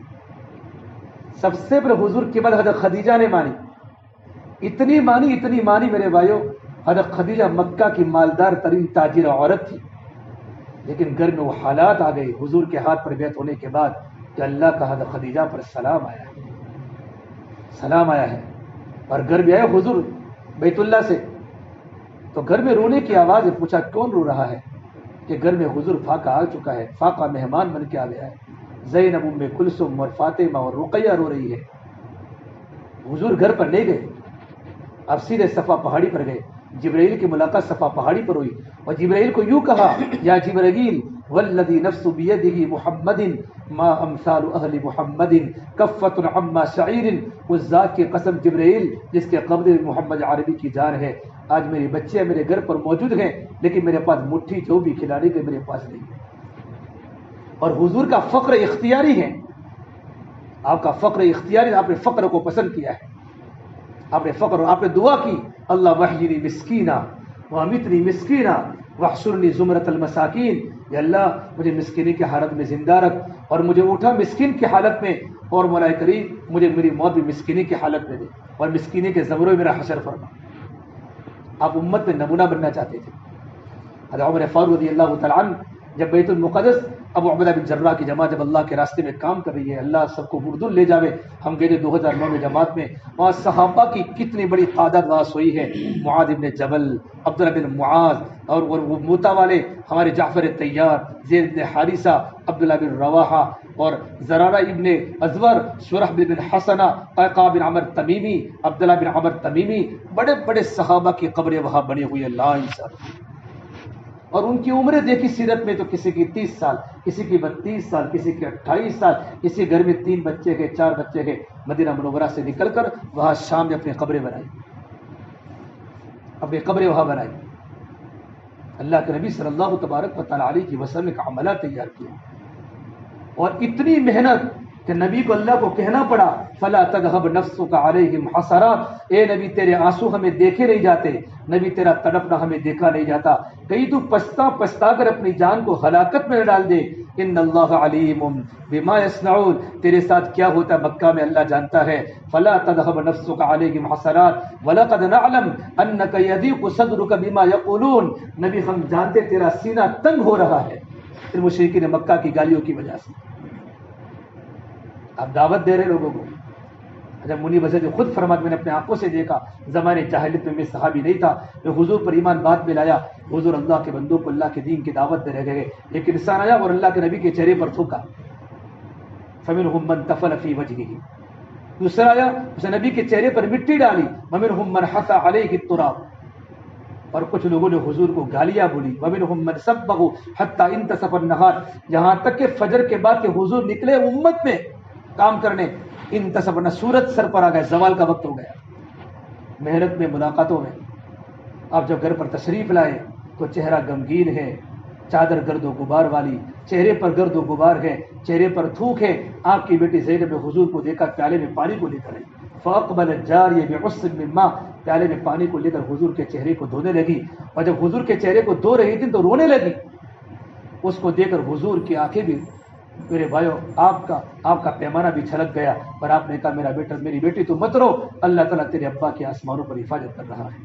سب سے پہلے حضور کی بات حضرت خدیجہ نے مانی. اتنی مانی میرے بھائیوں. حضرت خدیجہ مکہ کی مالدار ترین تاجر عورت تھی، لیکن گھر میں وہ حالات آ گئے حضور کے ہاتھ پر بیعت ہونے کے بعد کہ اللہ کا حضرت خدیجہ پر سلام آیا ہے. اور گھر بھی آئے حضور بیت اللہ سے، تو گھر میں رونے کی آواز ہے. پوچھا کون رو رہا ہے؟ کہ گھر میں حضور فاقہ آ چکا ہے، فاقہ مہمان بن کے آ گیا ہے. زینب ام کلثوم اور فاطمہ اور رقیہ رو رہی ہے. حضور گھر پر لے گئے، اب سیدھے صفا پہاڑی پر گئے. جبرائیل کی ملاقات صفا پہاڑی پر ہوئی اور جبرائیل کو یوں کہا یا جبرائیل والذی نفس بیدہ محمد ما امثال اہل محمد کفۃ عما شعیر، اس ذات کی قسم جبرائیل جس کے قبضے میں محمد عربی کی جان ہے، آج میرے بچے میرے گھر پر موجود ہیں لیکن میرے پاس مٹھی جو بھی کھلانے کے میرے پاس نہیں ہے۔ اور حضور کا فقر اختیاری ہے، آپ کا فقر اختیاری، آپ نے فقر کو پسند کیا ہے، آپ نے فقر، آپ نے دعا کی اللہ وحیینی مسکینہ وامیتنی مسکینہ واحشرنی زمرۃ المساکین، یا اللہ مجھے مسکینی کی حالت میں زندہ رکھ اور مجھے اٹھا مسکین کی حالت میں، اور مولا کریم مجھے میری موت بھی مسکینی کی حالت میں دے اور مسکینی کے زمروں میں میرا حشر فرما۔ آپ امت میں نمونہ بننا چاہتے تھے۔ حضرت عمر فاروق رضی اللہ تعالیٰ عنہ جب بیت المقدس ابو عبیدہ بن جراح کی جماعت جب اللہ کے راستے میں کام کر رہی ہے، اللہ سب کو اردن لے جاوے، ہم گئے 2009 میں جماعت میں، وہاں صحابہ کی کتنی بڑی تعداد وہاں سوئی ہے، معاذ بن جبل، عبداللہ بن معاذ، اور وہ موتا والے ہمارے جعفر طیار، زید بن حارثہ، عبداللہ بن رواحہ، اور زرارہ ابن ازور، شرحبیل بن حسنہ، قیقاع بن عمر تمیمی، عبداللہ بن عمر تمیمی، بڑے بڑے صحابہ کی قبریں وہاں بنی ہوئی ہے لا انصاف۔ اور ان کی عمریں دیکھی سیرت میں تو کسی کی 30 سال، کسی کی 32 سال، کسی کے 28 سال، کسی گھر میں 3 بچے کے 4 بچے کے، مدینہ منورہ سے نکل کر وہاں شام میں اپنی قبریں بنائی، اپنی قبریں وہاں بنائی۔ اللہ کے نبی صلی اللہ تبارک و تعالیٰ علیہ وسلم کا عملہ تیار کیا، اور اتنی محنت کہ نبی کو اللہ کو کہنا پڑا فلا تذهب نفسك عليهم حسرات، اے نبی تیرے آنسو ہمیں دیکھے نہیں جاتے، نبی تیرا تڑپنا ہمیں دیکھا نہیں جاتا، کہیں تو پچھتا کر اپنی جان کو ہلاکت میں نہ ڈال دے۔ ان اللہ علیم بما یصنعون، تیرے ساتھ کیا ہوتا ہے مکہ میں اللہ جانتا ہے۔ فلا تذهب نفسك عليهم حسرات ولقد نعلم انك يضيق صدرك بما يقولون، نبی ہم جانتے تیرا سینہ تنگ ہو رہا ہے ان مشرکین مکہ کی گالیوں کی وجہ سے۔ آپ دعوت دے رہے لوگوں کو۔ جب منی بزر جو خود فرماتے، میں نے اپنے آنکھوں سے دیکھا، زمانے جاہلیت میں صحابی نہیں تھا، میں حضور پر ایمان بعد میں لایا، حضور اللہ کے بندوں کو اللہ کے دین کی دعوت دے رہ گئے، ایک انسان آیا اور اللہ کے نبی کے چہرے پر تھوکا، فمنہم من تفل فی وجہہ، دوسرا آیا اس نے نبی کے چہرے پر مٹی ڈالی، ومنہم من حث علیہ التراب، اور کچھ لوگوں نے حضور کو گالیاں بولی، ومنہم من سبہ حتی انتصف النہار، یہاں تک کہ فجر کے بعد کہ حضور نکلے امت میں کام کرنے، انتصف نہ سورج سر پر آ گئے، زوال کا وقت ہو گیا۔ محنت میں، ملاقاتوں میں، آپ جب گھر پر تشریف لائے تو چہرہ غمگین ہے، چادر گرد و غبار والی، چہرے پر گرد و غبار ہے، چہرے پر تھوک ہے۔ آپ کی بیٹی زینب نے حضور کو دیکھا، پیالے میں پانی کو لے کر آئی، فاقبل الجاریہ بعصب من ماء، پیالے میں پانی کو لے کر حضور کے چہرے کو دھونے لگی، اور جب حضور کے چہرے کو دھو رہی تھی تو رونے لگی۔ اس کو دیکھ کر حضور کی آنکھیں بھی، میرے بھائیو آپ کا پیمانہ بھی چھلک گیا، اور آپ نے کہا میرا بیٹا، میری بیٹی تو مت رو، اللہ تعالیٰ تیرے ابا کے آسمانوں پر حفاظت کر رہا ہے۔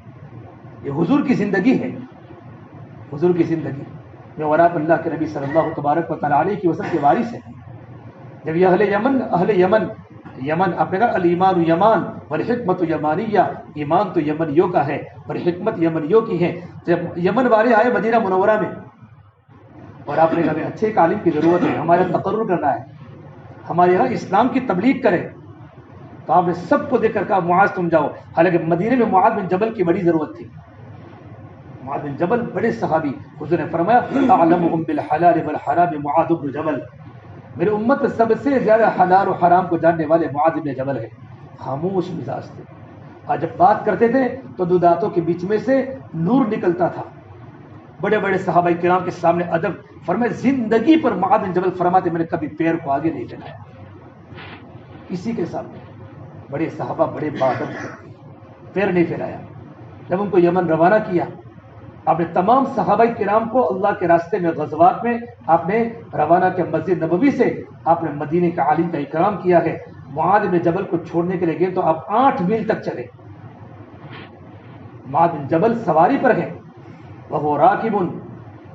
یہ حضور کی زندگی ہے، حضور کی زندگی میں، اور آپ اللہ کے نبی صلی اللہ تبارک و تعالیٰ علیہ وسلم کے وارث ہیں۔ جب یہ اہل یمن آپ نے کہا الایمان یمان والحکمت یمانیہ، ایمان تو یمنیوں کا ہے اور حکمت یمنیوں کی ہے۔ جب یمن والے آئے مدینہ منورہ میں، اور آپ نے کہا ہمیں اچھے ایک عالم کی ضرورت ہے، ہمارے تقرر کرنا ہے، ہمارے یہاں اسلام کی تبلیغ کرے، تو آپ نے سب کو دیکھ کر کہا معاذ تم جاؤ، حالانکہ مدینے میں معاذ بن جبل کی بڑی ضرورت تھی۔ معاذ بن جبل بڑے صحابی، حضور نے فرمایا اعلمهم بالحلال والحرام معاذ بن جبل، میرے امت میں سب سے زیادہ حلال و حرام کو جاننے والے معاذ بن جبل ہے۔ خاموش مزاج تھے، اور جب بات کرتے تھے تو دو دانتوں کے بیچ میں سے نور نکلتا تھا۔ بڑے بڑے صحابہ کرام کے سامنے ادب، فرمائے زندگی پر معاذ بن جبل فرماتے میں نے کبھی پیر کو آگے نہیں چلایا کسی کے سامنے، بڑے صحابہ بڑے باادب تھے، پیر نہیں پھیلایا۔ جب ان کو یمن روانہ کیا، آپ نے تمام صحابہ کرام کو اللہ کے راستے میں غزوات میں آپ نے روانہ کیا، مسجد نبوی سے آپ نے مدینے کے عالم کا اکرام کیا ہے۔ معاذ بن جبل کو چھوڑنے کے لیے گئے تو آپ 8 میل تک چلے، معاذ بن جبل سواری پر ہیں، وہ راکب،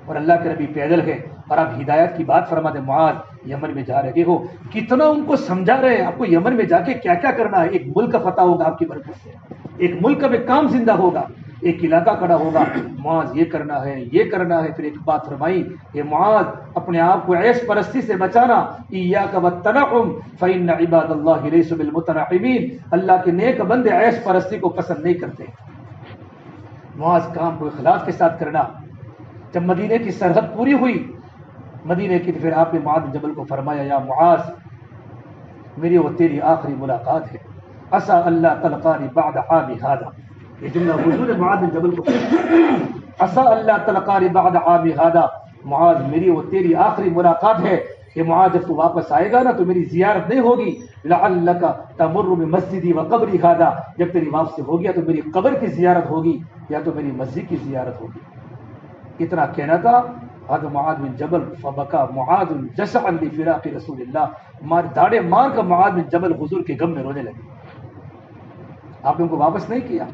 اور اللہ کے نبی پیدل ہے، اور آپ ہدایت کی بات فرماتے ہیں معاذ یمن میں جا رہے ہو، کتنا ان کو سمجھا رہے ہیں آپ کو یمن میں جا کے کیا کیا کرنا ہے، ایک ملک فتح ہوگا آپ کی برکت سے، ایک ملک میں کام زندہ ہوگا، ایک علاقہ کھڑا ہوگا، معاذ یہ کرنا ہے یہ کرنا ہے۔ پھر ایک بات فرمائی کہ معاذ اپنے آپ کو عیش پرستی سے بچانا، ایاک والتنعم فإن عباد اللہ لیسوا بالمتنعمین، اللہ کے نیک بندے عیش پرستی کو پسند نہیں کرتے۔ معاذ کام کو اخلاص کے ساتھ کرنا. جب مدینے کی سرحد پوری ہوئی مدینے کی، تو پھر آپ نے معاذ بن جبل کو فرمایا یا معاذ میری اور تیری آخری ملاقات ہے، عسى اللہ تلقانی بعد عامی ھذا. یہ جملہ حضور معاذ بن جبل کو عسى اللہ تلقانی بعد عامی ھذا، معاذ میری اور تیری آخری ملاقات ہے کہ معاذ جب تو واپس آئے گا نا تو میری زیارت نہیں ہوگی، لعلک تمر بمسجدی وقبری ھذا، جب تیری واپسی ہو گیا تو میری قبر کی زیارت ہوگی یا تو میری مسجد کی زیارت ہوگی. اتنا کہنا تھا. حضرت معاذ بن جبل فبکا معاذ جشعا لفراق رسول اللہ، داڑے مار کر معاذ بن جبل حضور کے غم میں رونے لگے. آپ نے ان کو واپس نہیں کیا،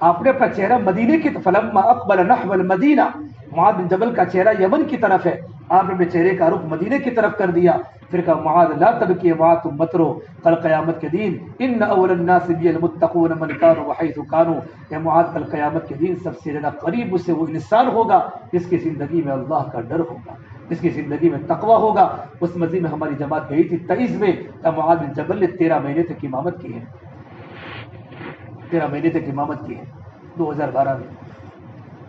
آپ نے اپنا چہرہ مدینے کی فلما اقبل نحو المدینہ، معاذ بن جبل کا چہرہ یمن کی طرف ہے، آپ نے اپنے چہرے کا رخ مدینے کی طرف کر دیا. پھر کہا معاذ لا تبکی معاذ تم مت رو، کل قیامت کے دن ان اول الناس بی المتقون من کانوا وحیث کانوا، کہ معاذ کل قیامت کے دن سب سے زیادہ قریب مجھ سے وہ انسان ہوگا جس کی زندگی میں اللہ کا ڈر ہوگا، جس کی زندگی میں تقوی ہوگا. اس مسجد میں ہماری جماعت گئی تھی 23 میں، تب معاذ بن جبل نے 13 مہینے تک امامت کی ہے، 13 مہینے تک امامت کی ہے 2012 میں.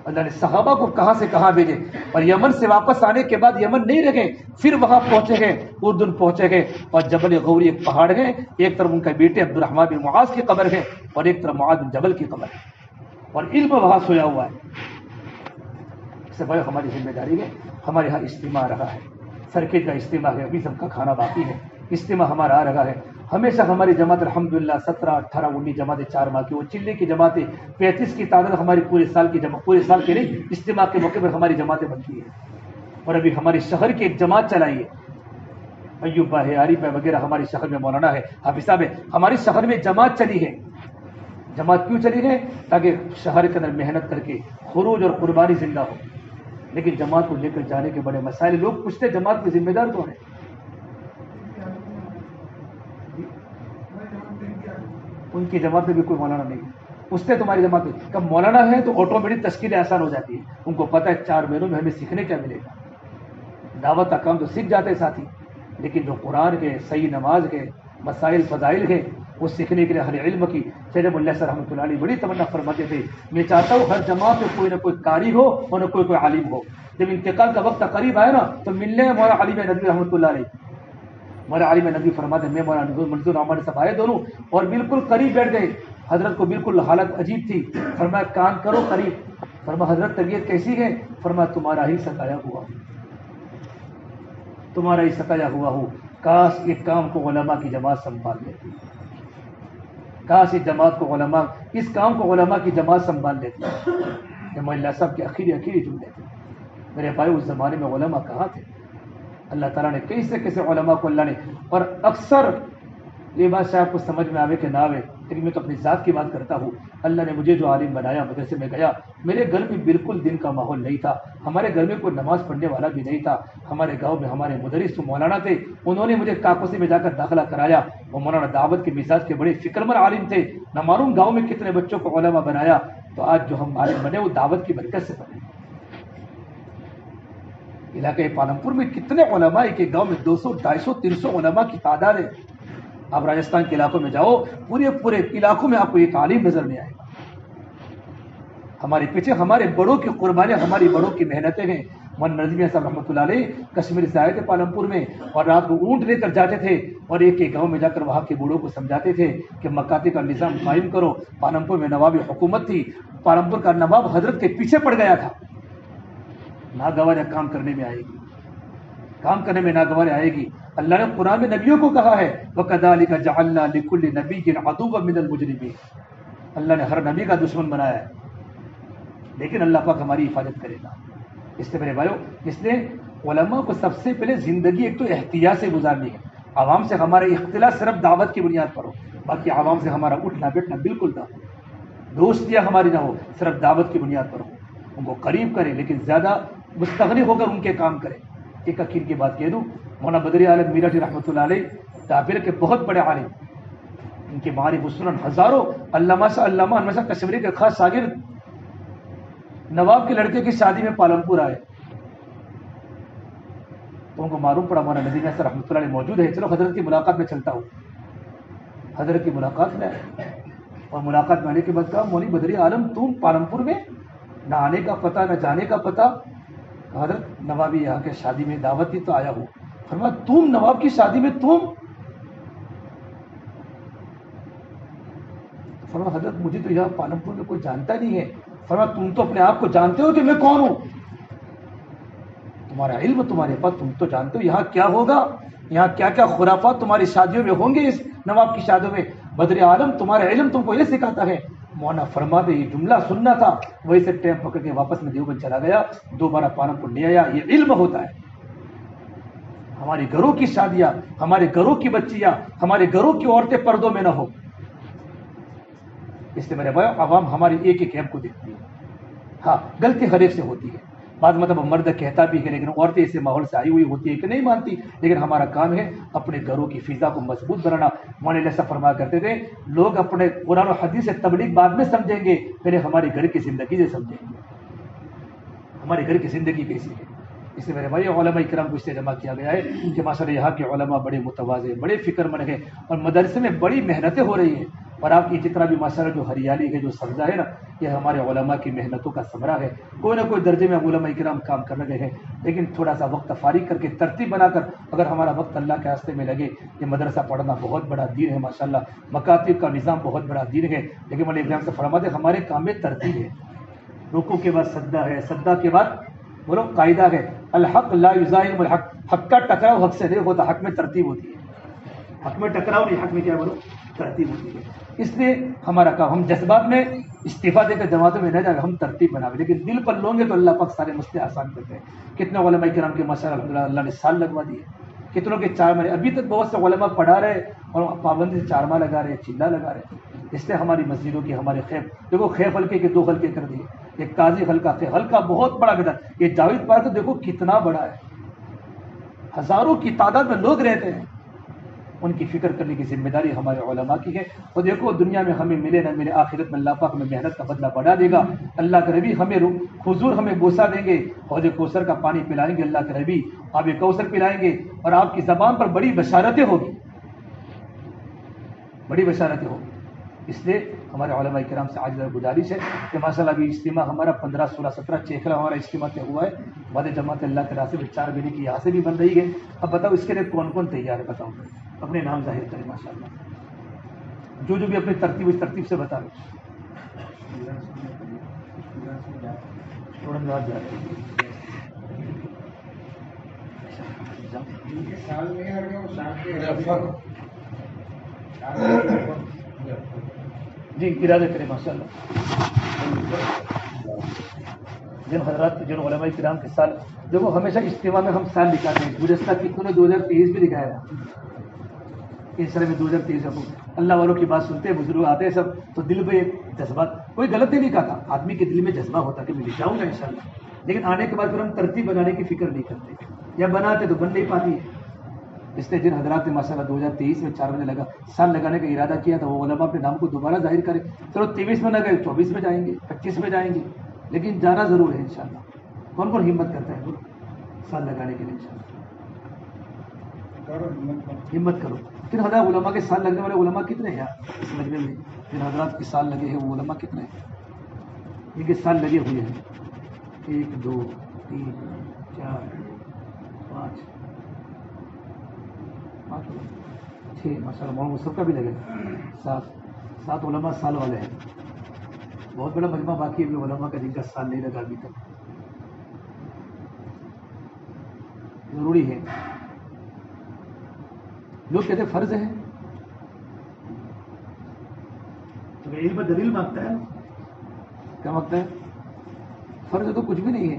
اللہ نے صحابہ کو کہاں سے کہاں بھیجے، اور یمن سے واپس آنے کے بعد یمن نہیں رہ گئے، پھر وہاں پہنچے گئے، اردن پہنچے گئے، اور جبل غوری ایک پہاڑ ہے، ایک طرف ان کے بیٹے عبد الرحمن بن معاذ کی قبر ہے اور ایک طرف معاذ بن جبل کی قبر ہے، اور علم وہاں سویا ہوا ہے. اس سے بڑے ہماری ذمہ داری ہے. ہمارے یہاں اجتماع رہا ہے، سرکٹ کا اجتماع ہے، ابھی سب کا کھانا باقی ہے، اجتماع ہمارا آ رہا ہے. ہمیشہ ہماری جماعت الحمدللہ 17 18 19 جماعتیں 4 ماہ کی، وہ چلے کی جماعتیں 35 کی تعداد ہماری پورے سال کی پورے سال کے نہیں، اجتماع کے موقع پر ہماری جماعتیں بنتی ہیں. اور ابھی ہماری شہر کی ایک جماعت چلائی ہے، ایوب بھائی عارف بھائی وغیرہ ہمارے شہر میں مولانا ہے، حافظ صاحب ہے، ہماری شہر میں جماعت چلی ہے. جماعت کیوں چلی ہے؟ تاکہ شہر کے اندر محنت کر کے خروج اور قربانی زندہ ہو. لیکن جماعت کو لے کر جانے کے بڑے مسائل، لوگ پوچھتے جماعت کے ذمہ دار کون ہے؟ ان کی جماعت میں بھی کوئی مولانا نہیں ہے، پوچھتے تمہاری جماعت میں کب مولانا ہے تو آٹومیٹک تشکیلیں آسان ہو جاتی ہے. ان کو پتہ ہے 4 مہینوں میں ہمیں سیکھنے کیا ملے گا. دعوت کا کام تو سیکھ جاتے ساتھی، لیکن جو قرآن کے صحیح نماز کے مسائل فضائل کے وہ سیکھنے کے لیے اہل علم کی. سید ملا صاحب رحمۃ اللہ علیہ بڑی تمنا فرماتے تھے میں چاہتا ہوں ہر جماعت میں کوئی نہ کوئی قاری ہو اور نہ کوئی عالم ہو. جب انتقال کا وقت قریب آئے نا تو ملنے میں مولانا علیم ندوی رحمۃ اللہ علیہ، مولانا علیم ندوی فرماتے ہیں میں مولانا منظور احمد صاحب آئے دونوں اور بالکل قریب بیٹھ گئے. حضرت کو بالکل حالت عجیب تھی، فرمایا کان کرو قریب. فرمایا حضرت طبیعت کیسی ہے؟ فرمایا تمہارا ہی ستایا ہوا ہوں، تمہارا ہی ستایا ہوا ہوں. کاش ایک کام کو علماء کی جماعت سنبھال لیتی، کاش اس جماعت کو علماء، اس کام کو علماء کی جماعت سنبھال لیتی. یہ مولانا صاحب کے آخری جملے تھے. میرے بھائی اس زمانے میں علماء کہاں تھے؟ اللہ تعالیٰ نے کیسے علماء کو اللہ نے، اور اکثر یہ بات شاید آپ کو سمجھ میں آوے کہ نہ آوے، لیکن میں تو اپنی ذات کی بات کرتا ہوں. اللہ نے مجھے جو عالم بنایا، مدرسے میں گیا، میرے گھر میں بالکل دن کا ماحول نہیں تھا، ہمارے گھر میں کوئی نماز پڑھنے والا بھی نہیں تھا. ہمارے گاؤں میں ہمارے مدرس جو مولانا تھے انہوں نے مجھے کاکوسی میں جا کر داخلہ کرایا. وہ مولانا دعوت کے مزاج کے بڑے فکرمند عالم تھے، نہ معلوم گاؤں میں کتنے بچوں کو علماء بنایا. تو آج جو ہم عالم بنے وہ دعوت کی برکت سے بنے. علاقے پالمپور میں کتنے علماء کے گاؤں میں 200 250 300 علماء کی تعداد ہے. آپ راجستھان کے علاقوں میں جاؤ، پورے علاقوں میں آپ کو یہ تعلیم نظر نہیں آئے گا. ہمارے پیچھے ہمارے بڑوں کی قربانیاں، ہماری بڑوں کی محنتیں ہیں. مولانا نظمیہ صاحب رحمۃ اللہ علیہ کشمیر سے آئے تھے پالمپور میں، اور رات کو اونٹ لے کر جاتے تھے اور ایک گاؤں میں جا کر وہاں کے بوڑھوں کو سمجھاتے تھے کہ مکاتی کا نظام قائم کرو. پالمپور میں نواب حکومت تھی، پالمپور کا نواب حضرت کے پیچھے پڑ گیا تھا. ناگوار کام کرنے میں آئے گی، کام کرنے میں ناگوار آئے گی. اللہ نے قرآن میں نبیوں کو کہا ہے وَكَذَلِكَ جَعَلْنَا لِكُلِّ نَبِيٍّ عَدُوًّا مِنَ الْمُجْرِمِينَ. اللہ نے ہر نبی کا دشمن بنایا ہے، لیکن اللہ پاک ہماری حفاظت کرے گا. اس سے میرے بھائیو، اس نے علماء کو سب سے پہلے زندگی ایک تو احتیاط سے گزارنی ہے. عوام سے ہمارا اختلاف صرف دعوت کی بنیاد پر ہو، باقی عوام سے ہمارا اٹھنا بیٹھنا بالکل نہ ہو، دوستیاں ہماری نہ ہو، صرف دعوت کی بنیاد پر ہو. ان کو قریب کریں لیکن زیادہ مستغنی ہو کر ان کے کام کریں. ایک اخیر کی بات کہہ دوں، مولانا بدری عالم میرٹھی رحمۃ اللہ علیہ تعبیر کے بہت بڑے عالم، ان کے معارف السنن ہزاروں. علامہ سے کشمیری کے خاص شاگرد نواب کے لڑکے کی شادی میں پالمپور آئے تو ان کو معلوم پڑا مولانا نظیم صاحب رحمۃ اللہ علیہ موجود ہے، چلو حضرت کی ملاقات میں چلتا ہوں. حضرت کی ملاقات میں اور ملاقات میں آنے کے بعد کہا مولوی بدری عالم تم پالمپور میں نہ آنے کا پتہ نہ جانے کا پتہ. حضرت نوابی یہاں کے شادی میں دعوت تھی تو آیا ہوں. فرمایا تم نواب کی شادی میں تم؟ فرمایا حضرت مجھے تو یہاں پالمپور میں کوئی جانتا نہیں ہے. فرمایا تم تو اپنے آپ کو جانتے ہو کہ میں کون ہوں؟ تمہارا علم تمہارے پاس، تم تو جانتے ہو یہاں کیا ہوگا، یہاں کیا کیا خرافات تمہاری شادیوں میں ہوں گے. اس نواب کی شادیوں میں بدر عالم تمہارا علم تم کو یہ سکھاتا ہے. مولانا فرماتے یہ جملہ سننا تھا، وہی سے ٹیم پکڑ کے واپس میں دیوبند چلا گیا، دوبارہ پالمپور نہیں آیا. یہ علم ہوتا ہے. ہمارے گھروں کی شادیاں، ہمارے گھروں کی بچیاں، ہمارے گھروں کی عورتیں پردوں میں نہ ہو. اس لیے میرے بھائی عوام ہماری ایک ایک ایپ کو دیکھتی ہے. ہاں غلطی ہر ایک سے ہوتی ہے، بعض مطلب مرد کہتا بھی ہے، لیکن عورتیں اسے ماحول سے آئی ہوئی ہوتی ہے کہ نہیں مانتی. لیکن ہمارا کام ہے اپنے گھروں کی فضا کو مضبوط بنانا. مولانا ایسا فرمایا کرتے تھے لوگ اپنے قرآن و حدیث سے تبلیغ بعد میں سمجھیں گے، پہلے ہمارے گھر کی زندگی سے سمجھیں گے ہمارے گھر کی زندگی کیسی ہے. اس لیے میرے بھائی علماء کرام کو اس سے جمع کیا گیا ہے کہ ماشاءاللہ یہاں کے علماء بڑے متواضع، بڑے فکر مند ہیں، اور مدرسے میں بڑی محنتیں ہو رہی ہیں. اور آپ کی جتنا بھی ماشاءاللہ جو ہریالی ہے، جو سبزہ ہے نا، یہ ہمارے علماء کی محنتوں کا ثمرہ ہے. کوئی نہ کوئی درجے میں علماء کرام کام کر رہے ہیں، لیکن تھوڑا سا وقت فارغ کر کے ترتیب بنا کر اگر ہمارا وقت اللہ کے راستے میں لگے. یہ مدرسہ پڑھنا بہت بڑا دین ہے ماشاءاللہ، مکاتب کا نظام بہت بڑا دین ہے. لیکن مولانا ابراہیم سے فرماتے ہیں ہمارے کام میں ترتیب ہے. رکوع کے بعد سجدہ ہے، سجدہ کے بعد بولو قاعدہ ہے الحق لا یزاحم الحق، حق کا ٹکراؤ حق سے نہیں ہوتا، حق میں ترتیب ہوتی ہے. حق میں ٹکراؤ نہیں، حق میں کیا بولو ترتیب ہوتی ہے. اس لیے ہمارا کام، ہم جذبات میں استعفیٰ دے کر جماعتوں میں نہ جائیں، ہم ترتیب بناویں، لیکن دل پر لوں گے تو اللہ پاک سارے مسئلے آسان کرتے ہیں. کتنے علماء کرام کے ماشاءاللہ الحمدللہ اللہ نے سال لگوا دیے، کتنوں کے 4 مہینے. ابھی تک بہت سے علماء پڑھا رہے اور پابندی سے 4 ماہ لگا رہے، چلہ لگا رہے. اس لیے ہماری مسجدوں کی، ہمارے خیف دیکھو، خیف حلقے کے 2 حلقے کر دیے، ایک قاضی حلقہ، خیف حلقہ بہت بڑا بدعت. یہ جاوید پارک دیکھو کتنا بڑا ہے، ہزاروں کی تعداد میں لوگ رہتے ہیں. ان کی فکر کرنے کی ذمہ داری ہمارے علماء کی ہے. اور دیکھو دنیا میں ہمیں ملے نہ ملے، آخرت میں اللہ پاک ہمیں محنت کا بدلہ بڑھا دے گا. اللہ کے نبی ہمیں حضور ہمیں بوسہ دیں گے، حوض کوثر کا پانی پلائیں گے اللہ کے نبی، آب کوثر پلائیں گے، اور آپ کی زبان پر بڑی بشارتیں ہوگی، بڑی بشارتیں ہوگی. اس لیے ہمارے علماء کرام سے آج گزارش ہے کہ ماشاءاللہ ابھی اجتماع ہمارا 15 16 17 چیکھلا ہمارا اجتماع طے ہوا ہے. بعد جماعت اللہ کے راستے میں 4 مہینے کی یہاں سے بھی بن رہی ہے. اب بتاؤ اس کے لیے کون کون تیار ہے؟ بتاؤ، اپنے نام ظاہر کریں ماشاءاللہ، جو بھی اپنی ترتیب اس ترتیب سے بتا رہے. جی ارادے کریں ماشاءاللہ. جن حضرات جن علماء کرام کے سال، دیکھو ہمیشہ اجتماع میں ہم سال لکھاتے ہیں. گزشتہ کتنوں نے 2023 بھی لکھایا ہے، اس طرح میں 2023 کو اللہ والوں کی بات سنتے ہیں، بزرگ آتے ہیں سب، تو دل میں ایک جذبات، کوئی غلط نہیں لکھا تھا، آدمی کے دل میں جذبہ ہوتا کہ میں لکھاؤں گا انشاءاللہ. لیکن آنے کے بعد پھر ہم ترتیب بنانے کی فکر نہیں کرتے، یا بناتے تو بن نہیں پاتی ہے. اس لیے جن حضرات نے ماشاءاللہ 2023 میں 4 مہینے لگا سال لگانے کا ارادہ کیا تھا، وہ علماء اپنے نام کو دوبارہ ظاہر کریں. چلو 23 میں نہ گئے 24 میں جائیں گے، 25 میں جائیں گے، لیکن جانا ضرور ہے انشاءاللہ. کون کون ہمت کرتا ہے سال لگانے کے لیے؟ انشاءاللہ ہمت کرو. پھر حضرات علماء کے سال لگنے والے علماء کتنے ہیں یار اس مجمع میں؟ جن حضرات کے سال لگے ہیں وہ علماء کتنے ہیں؟ ان کے سال لگے ہوئے ہیں 1 2 3 4 5 6 ماشاءاللہ. مولانا مصطفیٰ کا بھی لگے 7 علماء سال والے ہیں. بہت بڑا مجمع باقی ہے علماء کا جن کا سال نہیں لگا ابھی تک. ضروری ہے. لوگ کہتے فرض ہے، تو علم دلیل مانگتا ہے. کیا مانگتا ہے؟ فرض تو کچھ بھی نہیں ہے،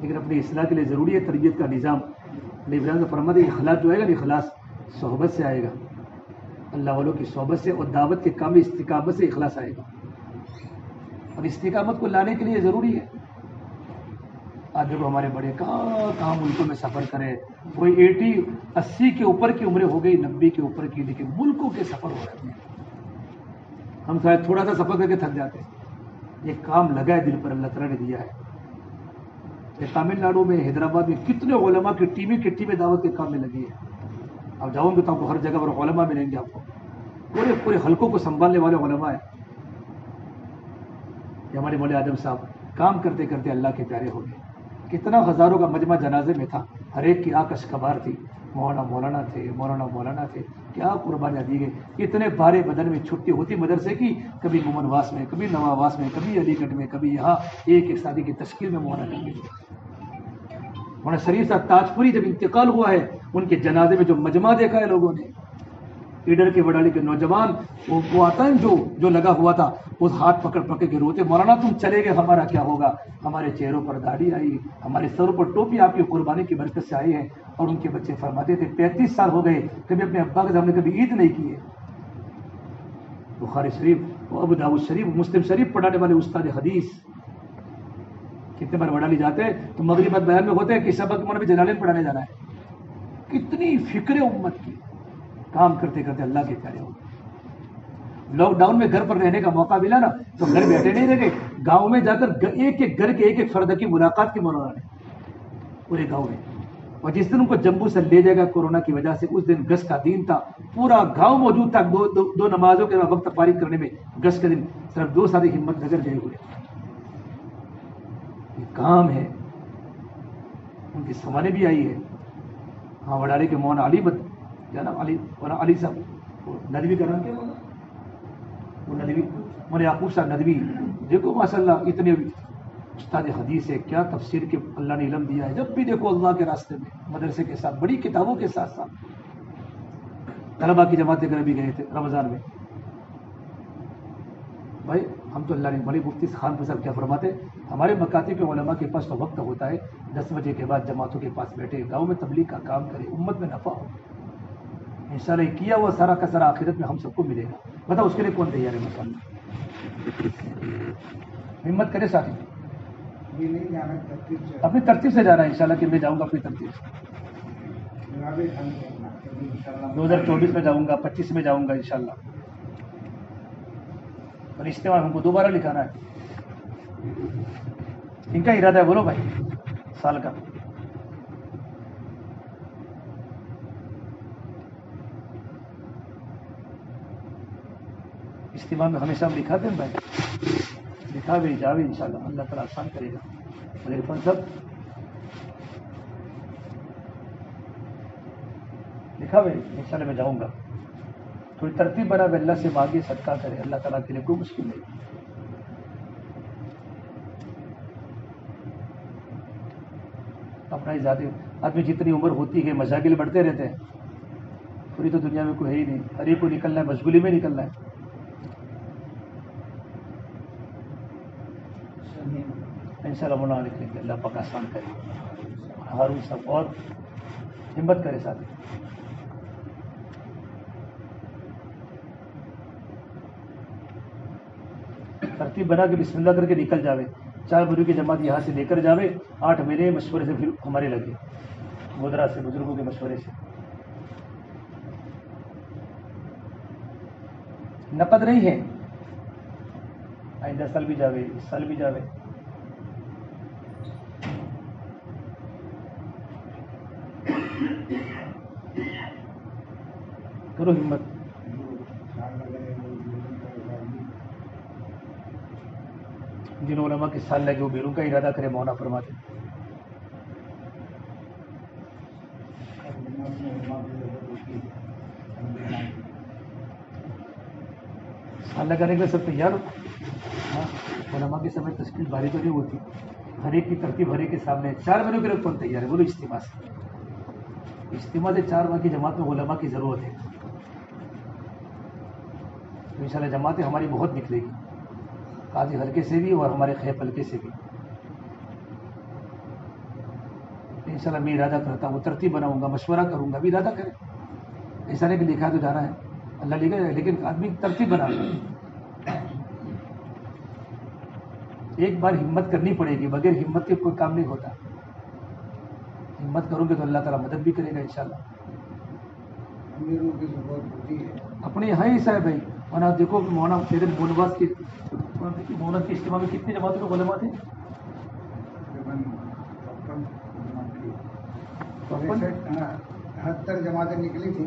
لیکن اپنی اصلاح کے لیے ضروری ہے تربیت کا نظام. ابراہیم کا فرماتے ہیں اخلاص جو آئے گا نا، اخلاص صحبت سے آئے گا، اللہ والوں کی صحبت سے، اور دعوت کے کام میں استقامت سے اخلاص آئے گا. اور استقامت کو لانے کے لیے ضروری ہے. آج دیکھو ہمارے بڑے کہاں ملکوں میں سفر کرے، کوئی 80 کے اوپر کی عمریں ہو گئی، 90 کے اوپر کی، لیکن ملکوں کے سفر ہو رہے ہیں. ہم شاید تھوڑا سا سفر کر کے تھک جاتے ہیں. یہ کام لگا ہے دل پر، اللہ تعالیٰ نے دیا ہے. تمل ناڈو میں، حیدرآباد میں کتنے علماء کی ٹیمیں دعوت کے کام میں لگی ہے. آپ جاؤ گے تو آپ کو ہر جگہ پر علماء ملیں گے آپ کو. پورے پورے حلقوں کو سنبھالنے والے علماء ہیں. یہ ہمارے مولانا آدم صاحب کام کرتے کرتے اللہ کے پیارے ہو گئے. کتنا ہزاروں کا مجمع جنازے میں تھا, ہر ایک کی آنکھ اشکبار تھی. مولانا تھے, کیا قربانیاں دی گئی. اتنے بھارے بدن میں چھٹی ہوتی مدرسے کی, کبھی مومن واس میں, کبھی نواواس میں, کبھی علی گڑھ میں, کبھی یہاں. ایک ایک شادی کی تشکیل میں مولانا کر گئے. مولانا شریف صاحب تاجپوری جب انتقال ہوا ہے, ان کے جنازے میں جو مجمع دیکھا ہے لوگوں نے, ایڈر کے وڈالی کے نوجوان, وہ آتا ہے جو لگا ہوا تھا, اس ہاتھ پکڑ پکڑ کے روتے, مولانا تم چلے گئے ہمارا کیا ہوگا. ہمارے چہروں پر داڑھی آئی, ہمارے سروں پر ٹوپی آپ کی قربانی کی برکت سے آئی ہے. اور ان کے بچے فرماتے تھے 35 سال ہو گئے کبھی اپنے ابا کے سامنے کبھی عید نہیں کی ہے. بخاری شریف, ابو داؤد شریف, مسلم شریف پڑھانے والے استاد حدیث. کتنے بار وڈالی جاتے ہیں تو مغربت بیان میں ہوتے ہیں کہ سبق میں بھی جلالین پڑھانے جانا ہے. کتنی فکر امت کی, کام کرتے کرتے اللہ کے پیارے ہو. لاک ڈاؤن میں گھر پر رہنے کا موقع ملا نا, تو گھر بیٹھے نہیں رہ گئے, گاؤں میں جا کر ایک ایک گھر کے ایک ایک فرد کی ملاقات کی مولانا نے پورے گاؤں میں. اور جس دن ان کو جمبو سے لے جائے گا کورونا کی وجہ سے, اس دن گز کا دن تھا, پورا گاؤں موجود تھا. دو نمازوں کے وقت فارغ کرنے میں گز کا دن, صرف 2 ساتھی ہمت نگر گئے ہوئے. یہ کام ہے, ان کی سمانے بھی آئی ہے. ہاں وڈالے کے مولانا علی علی صاحب, ندوی کا نام کیا ہوگا, وہ ندوی, مولانا یعقوب صاحب ندوی. دیکھو ماشاء اللہ اتنے استاد حدیث ہے, کیا تفسیر کے اللہ نے علم دیا ہے. جب بھی دیکھو اللہ کے راستے میں, مدرسے کے ساتھ, بڑی کتابوں کے ساتھ ساتھ. طلبا کی جماعتیں کر بھی گئے تھے رمضان میں. بھائی ہم تو اللہ نے, بڑی مفتی خان صاحب کیا فرماتے, ہمارے مکاتب کے علماء کے پاس تو وقت ہوتا ہے 10 بجے کے بعد جماعتوں کے پاس بیٹھے, گاؤں میں تبلیغ کا کام کرے, امت میں نفع ہو. انشاءاللہ کیا ہوا سارا کا سارا آخرت میں ہم سب کو ملے گا. بتاؤ اس کے لیے کون تیار ہے. ماشاءاللہ ہمت کرے ساتھی, اپنی ترتیب سے جانا ہے انشاءاللہ, کہ میں جاؤں گا اپنی ترتیب سے. 2024 میں جاؤں گا, 25 میں جاؤں گا انشاءاللہ. اور اجتماع ہم کو دوبارہ لکھانا ہے. ان کا ارادہ ہے, بولو بھائی, سال کا. اجتماع میں ہمیشہ ہم لکھاتے ہیں بھائی, لکھا بھی جاوے انشاءاللہ, اللہ تعالیٰ آسان کرے گا. عرفان صاحب لکھا بھائی, انشاءاللہ میں جاؤں گا. تھوڑی ترتیب بنا, اللہ سے مانگے, صدقہ کرے, اللہ تعالیٰ کے لیے کوئی مشکل نہیں. اپنا ہی ذاتی آدمی جتنی عمر ہوتی ہے مشاغل بڑھتے رہتے ہیں. پوری تو دنیا میں کوئی ہے ہی نہیں, ہر ایک کو نکلنا ہے, مشغولی میں نکلنا ہے. انشاءاللہ مولانا لکھیں گے, اللہ پاک آسان کرے. ہارون صاحب اور ہمت کرے ساتھی. ترتیب بنا کے بسم اللہ کر کے نکل جاوے. 4 بجے کی جماعت یہاں سے لے کر جاوے, 8 میرے مشورے سے پھر ہمارے لگے, مدرا سے, بزرگوں کے مشورے سے. نقد نہیں ہے, آئندہ سال بھی جاوے, اس سال بھی جاوے. کرو ہمت. جن علماء کے سال لگے وہ بیرون کا ارادہ کرے, مولانا فرماتے. سال لگانے کے لیے سب تیار ہو. علماء کے سمے تشکیل بھاری تو نہیں ہوتی, ہر ایک کی ترتیب ہر ایک کے سامنے. 4 مہینوں کے لیے کون تیار ہے, بولو. اجتماع سے, اجتماع سے 4 ماہ کی جماعت میں علماء کی ضرورت ہے. تو انشاءاللہ جماعتیں ہماری بہت نکلے گی, قاضی حلقے سے بھی اور ہمارے خیف حلقے سے بھی. انشاءاللہ میں ارادہ کرتا ہوں, ترتیب بناؤں گا, مشورہ کروں گا. ابھی ارادہ کریں, ایسا نہیں کہ لکھا تو جانا ہے, اللہ لکھا ہے, لیکن آدمی ترتیب بنا. ایک بار ہمت کرنی پڑے گی, بغیر ہمت کے کوئی کام نہیں ہوتا. ہمت کرو گے تو اللہ تعالیٰ مدد بھی کرے گا انشاءاللہ. اپنے یہاں ہی ایسا ہے بھائی. مولانا دیکھو مولانا میرے مونواز کے اجتماع میں کتنی جماعتوں کے علماء تھے؟ 70 جماعتیں نکلی تھی,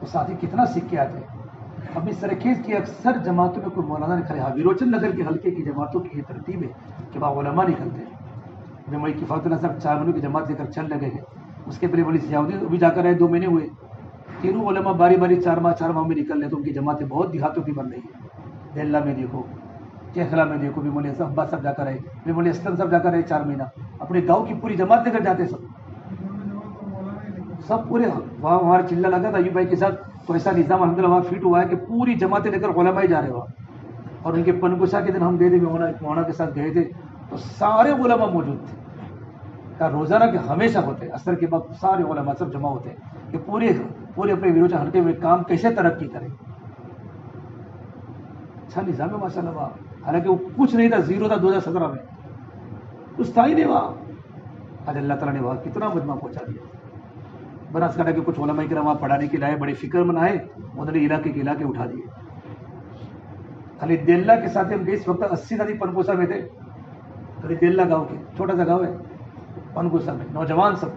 وہ ساتھی کتنا سیکھ کے آتے ہیں. اب اس سرخیز کی اکثر جماعتوں میں کوئی مولانا نکلے. ہاں ویروچن نگر کے حلقے کی جماعتوں کی یہ ترتیب ہے کہ وہاں علماء نکلتے ہیں. جمعی کفایت اللہ صاحب 4 مہینوں کی جماعت لے کر چل لگے ہیں. اس کے پہلے بڑی سیاحتی ابھی جا کر رہے 2 مہینے ہوئے. تینوں علماء باری باری 4 ماہ میں نکل رہے تو ان کی جماعتیں بہت دیہاتوں کی بن رہی ہے. دیلہ میں دیکھو, کیخلا میں دیکھو, بھی مولوی عباس صاحب جا کر رہے, بھی مولوی اسلم صاحب جا کر رہے 4 مہینہ. اپنے گاؤں کی پوری جماعت لے کر جاتے سب پورے. وہاں ہمارا چلہ لگا تھا ایوب بھائی کے ساتھ, تو ایسا نظام الحمدللہ وہاں فٹ ہوا ہے کہ پوری جماعتیں لے کر علماء ہی جا رہے وہاں. اور ان کے پنگوسا کے دن ہم گئے تھے, مولانا کے ساتھ گئے تھے, تو سارے علماء موجود تھے. کا روزانہ کہ ہمیشہ ہوتے, اثر کے بعد سارے علماء سب جمع ہوتے ہیں کہ پورے اپنے ویروچن حلقے میں کام کیسے ترقی کریں. اچھا نظام ہے ماشاء اللہ وہاں. حالانکہ وہ کچھ نہیں تھا, زیرو تھا 2017 میں, کچھ تھا ہی نہیں وہاں. آج اللہ تعالیٰ نے وہاں کتنا مجمع پہنچا دیا. بناسکانٹھا کے کچھ علماء کرام وہاں پڑھانے کے لائے, بڑے فکر مند آئے, انہوں نے علاقے کے علاقے اٹھا دیے. خالی دیلہ کے ساتھ ہم گئے اس وقت 80 آدمی پنگوسا میں تھے. خالی دیلہ گاؤں کے, چھوٹا سا گاؤں ہے پنگوسا میں, نوجوان سب.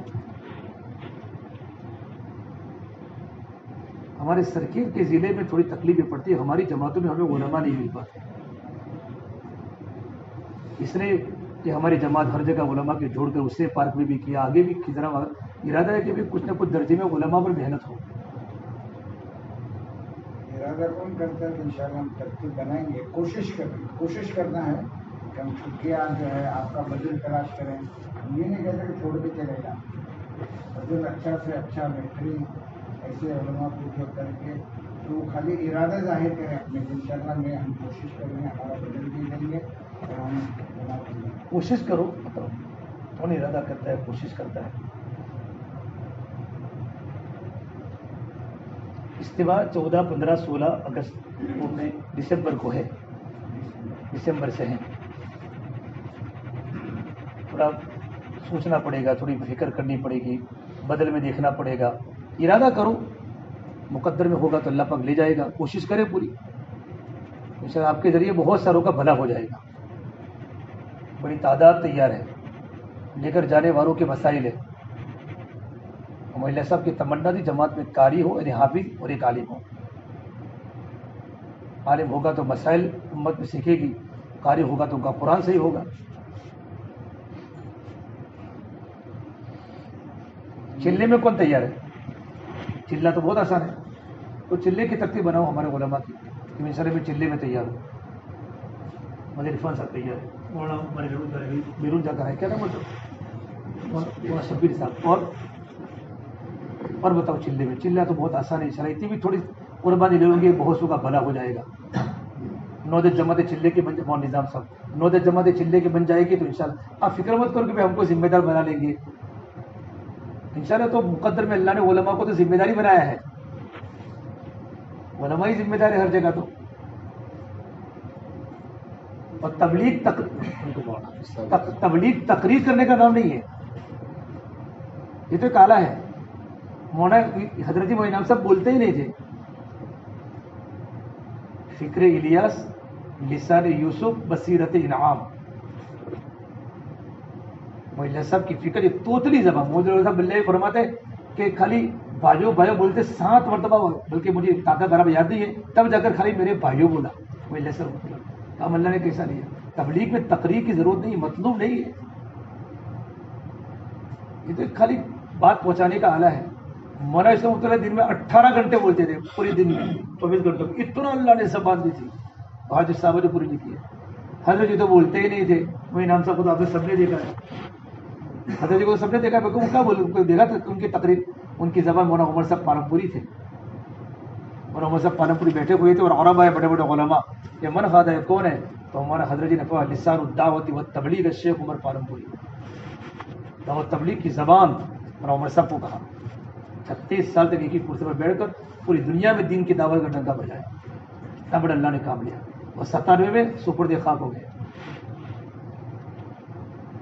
ہمارے سرکیر کے ضلع میں تھوڑی تکلیفیں پڑتی ہے, ہماری جماعتوں میں ہمیں علماء نہیں مل پاتے. اس لیے کہ ہماری جماعت ہر جگہ علماء کے جوڑ کر اسے پارک میں بھی کیا, آگے بھی کی طرح ارادہ ہے کہ بھی کچھ نہ کچھ درجے میں علماء پر محنت ہو. ارادہ کون کرتا ہے کہ انشاءاللہ ہم ترتیب بنائیں گے. کوشش کرنا ہے کہ ہم چھٹیاں جو ہے آپ کا بدل تلاش کریں. ہم یہ نہیں کہتے کہ چھوڑ کے چلے جائیں. بدل اچھا سے اچھا بہترین ایسے علماء کو جو کر کے تو خالی ارادہ ظاہر کریں اپنے. انشاءاللہ میں ہم کوشش کریں گے, ہمارا بدل بھی دیں گے اور ہم بنا دیں گے. کوشش کرو, کون ارادہ کرتا ہے, کوشش کرتا ہے. استوا 14, 15, 16 اگست میں دسمبر کو ہے, دسمبر سے ہیں. تھوڑا سوچنا پڑے گا, تھوڑی فکر کرنی پڑے گی, بدل میں دیکھنا پڑے گا. ارادہ کرو, مقدر میں ہوگا تو اللہ پاک لے جائے گا. کوشش کرے پوری, انشاءاللہ آپ کے ذریعے بہت ساروں کا بھلا ہو جائے گا. بڑی تعداد تیار ہے, لے کر جانے والوں کے مسائل ہے. مولانا صاحب کی تمنا تھی جماعت میں قاری ہو, یعنی حافظ اور ایک عالم ہو. عالم ہوگا تو مسائل امت میں سیکھے گی, قاری ہوگا تو ان کا قرآن صحیح ہوگا. چلنے میں کون تیار ہے؟ چلنا تو بہت آسان ہے, تو چلے کی ترتیب بناؤ ہمارے علماء کی کہ میں سارے میں چلے میں تیار ہوں. مجھے عرفان صاحب تیار ہے, مولانا ہمارے بیرون جا کر ہے, کیا نام بولتا شبیر صاحب. اور بتاؤ چلے میں, چلنا تو بہت آسان ہے. انشاءاللہ اتنی بھی تھوڑی قربانی لے لیں گے, بہت سو کا بھلا ہو جائے گا. 9 جماعت چلے کے بن جائے, نظام صاحب 9 جماعت چلے کے بن جائے گی تو انشاءاللہ آپ فکر مت کرو کہ ہم کو ذمہ دار بنا لیں گے. انشاءاللہ تو مقدر میں اللہ نے علماء کو تو ذمہ داری بنایا ہے. علماء ہی ذمہ دار ہے ہر جگہ. تو اور تبلیغ تقریر کرنے کا نام نہیں ہے, یہ تو ایک آلہ ہے. مولانا حضرت مولانا امام صاحب بولتے ہی نہیں تھے. فکر الیاس, لسان یوسف, بصیرت انعام. مولانا صاحب کی فکر یہ توتلی زبان. مولانا صاحب بلّہ فرماتے کہ خالی بھائیوں بولتے 7 مرتبہ, بلکہ مجھے طاقت عرب یاد نہیں ہے, تب جا کر خالی میرے بھائیوں بولا. مولانا صاحب کام اللہ نے کیسا لیا. تبلیغ میں تقریر کی ضرورت نہیں, مطلوب نہیں ہے. یہ تو خالی بات پہنچانے کا آلہ ہے. مولانا اسلام مطلع دن میں 18 گھنٹے بولتے تھے, پورے دن میں 24 گھنٹوں میں. اتنا اللہ نے زبان دی تھی, آج صاحب نے پوری نہیں کی ہے. حضرت جی تو بولتے ہی نہیں تھے. وہ انعام صاحب کو تو آپ نے سب نے دیکھا ہے, حضرت جی کو سب نے دیکھا ہے. وہ کیا بولے, دیکھا تھا ان کی تقریر, ان کی زبان. مولانا عمر صاحب پالمپوری تھے. مولانا عمر صاحب پالمپوری بیٹھے ہوئے تھے, اور عرب آئے بڑے بڑے علماء, یہ من خادہ ہے کون ہے, تو ہمارا حضرت جی نے کہا لسان الدعوت و تبلیغ الشیخ عمر پالمپوری. دعوت تبلیغ کی زبان مولانا عمر صاحب کو کہا. 36 سال تک ایک ہی کرسی پر بیٹھ کر پوری دنیا میں دین کی دعوت کا ڈنکا بجایا. اتنا بڑا اللہ نے کام لیا, اور 97 میں سپرد خاک ہو گئے.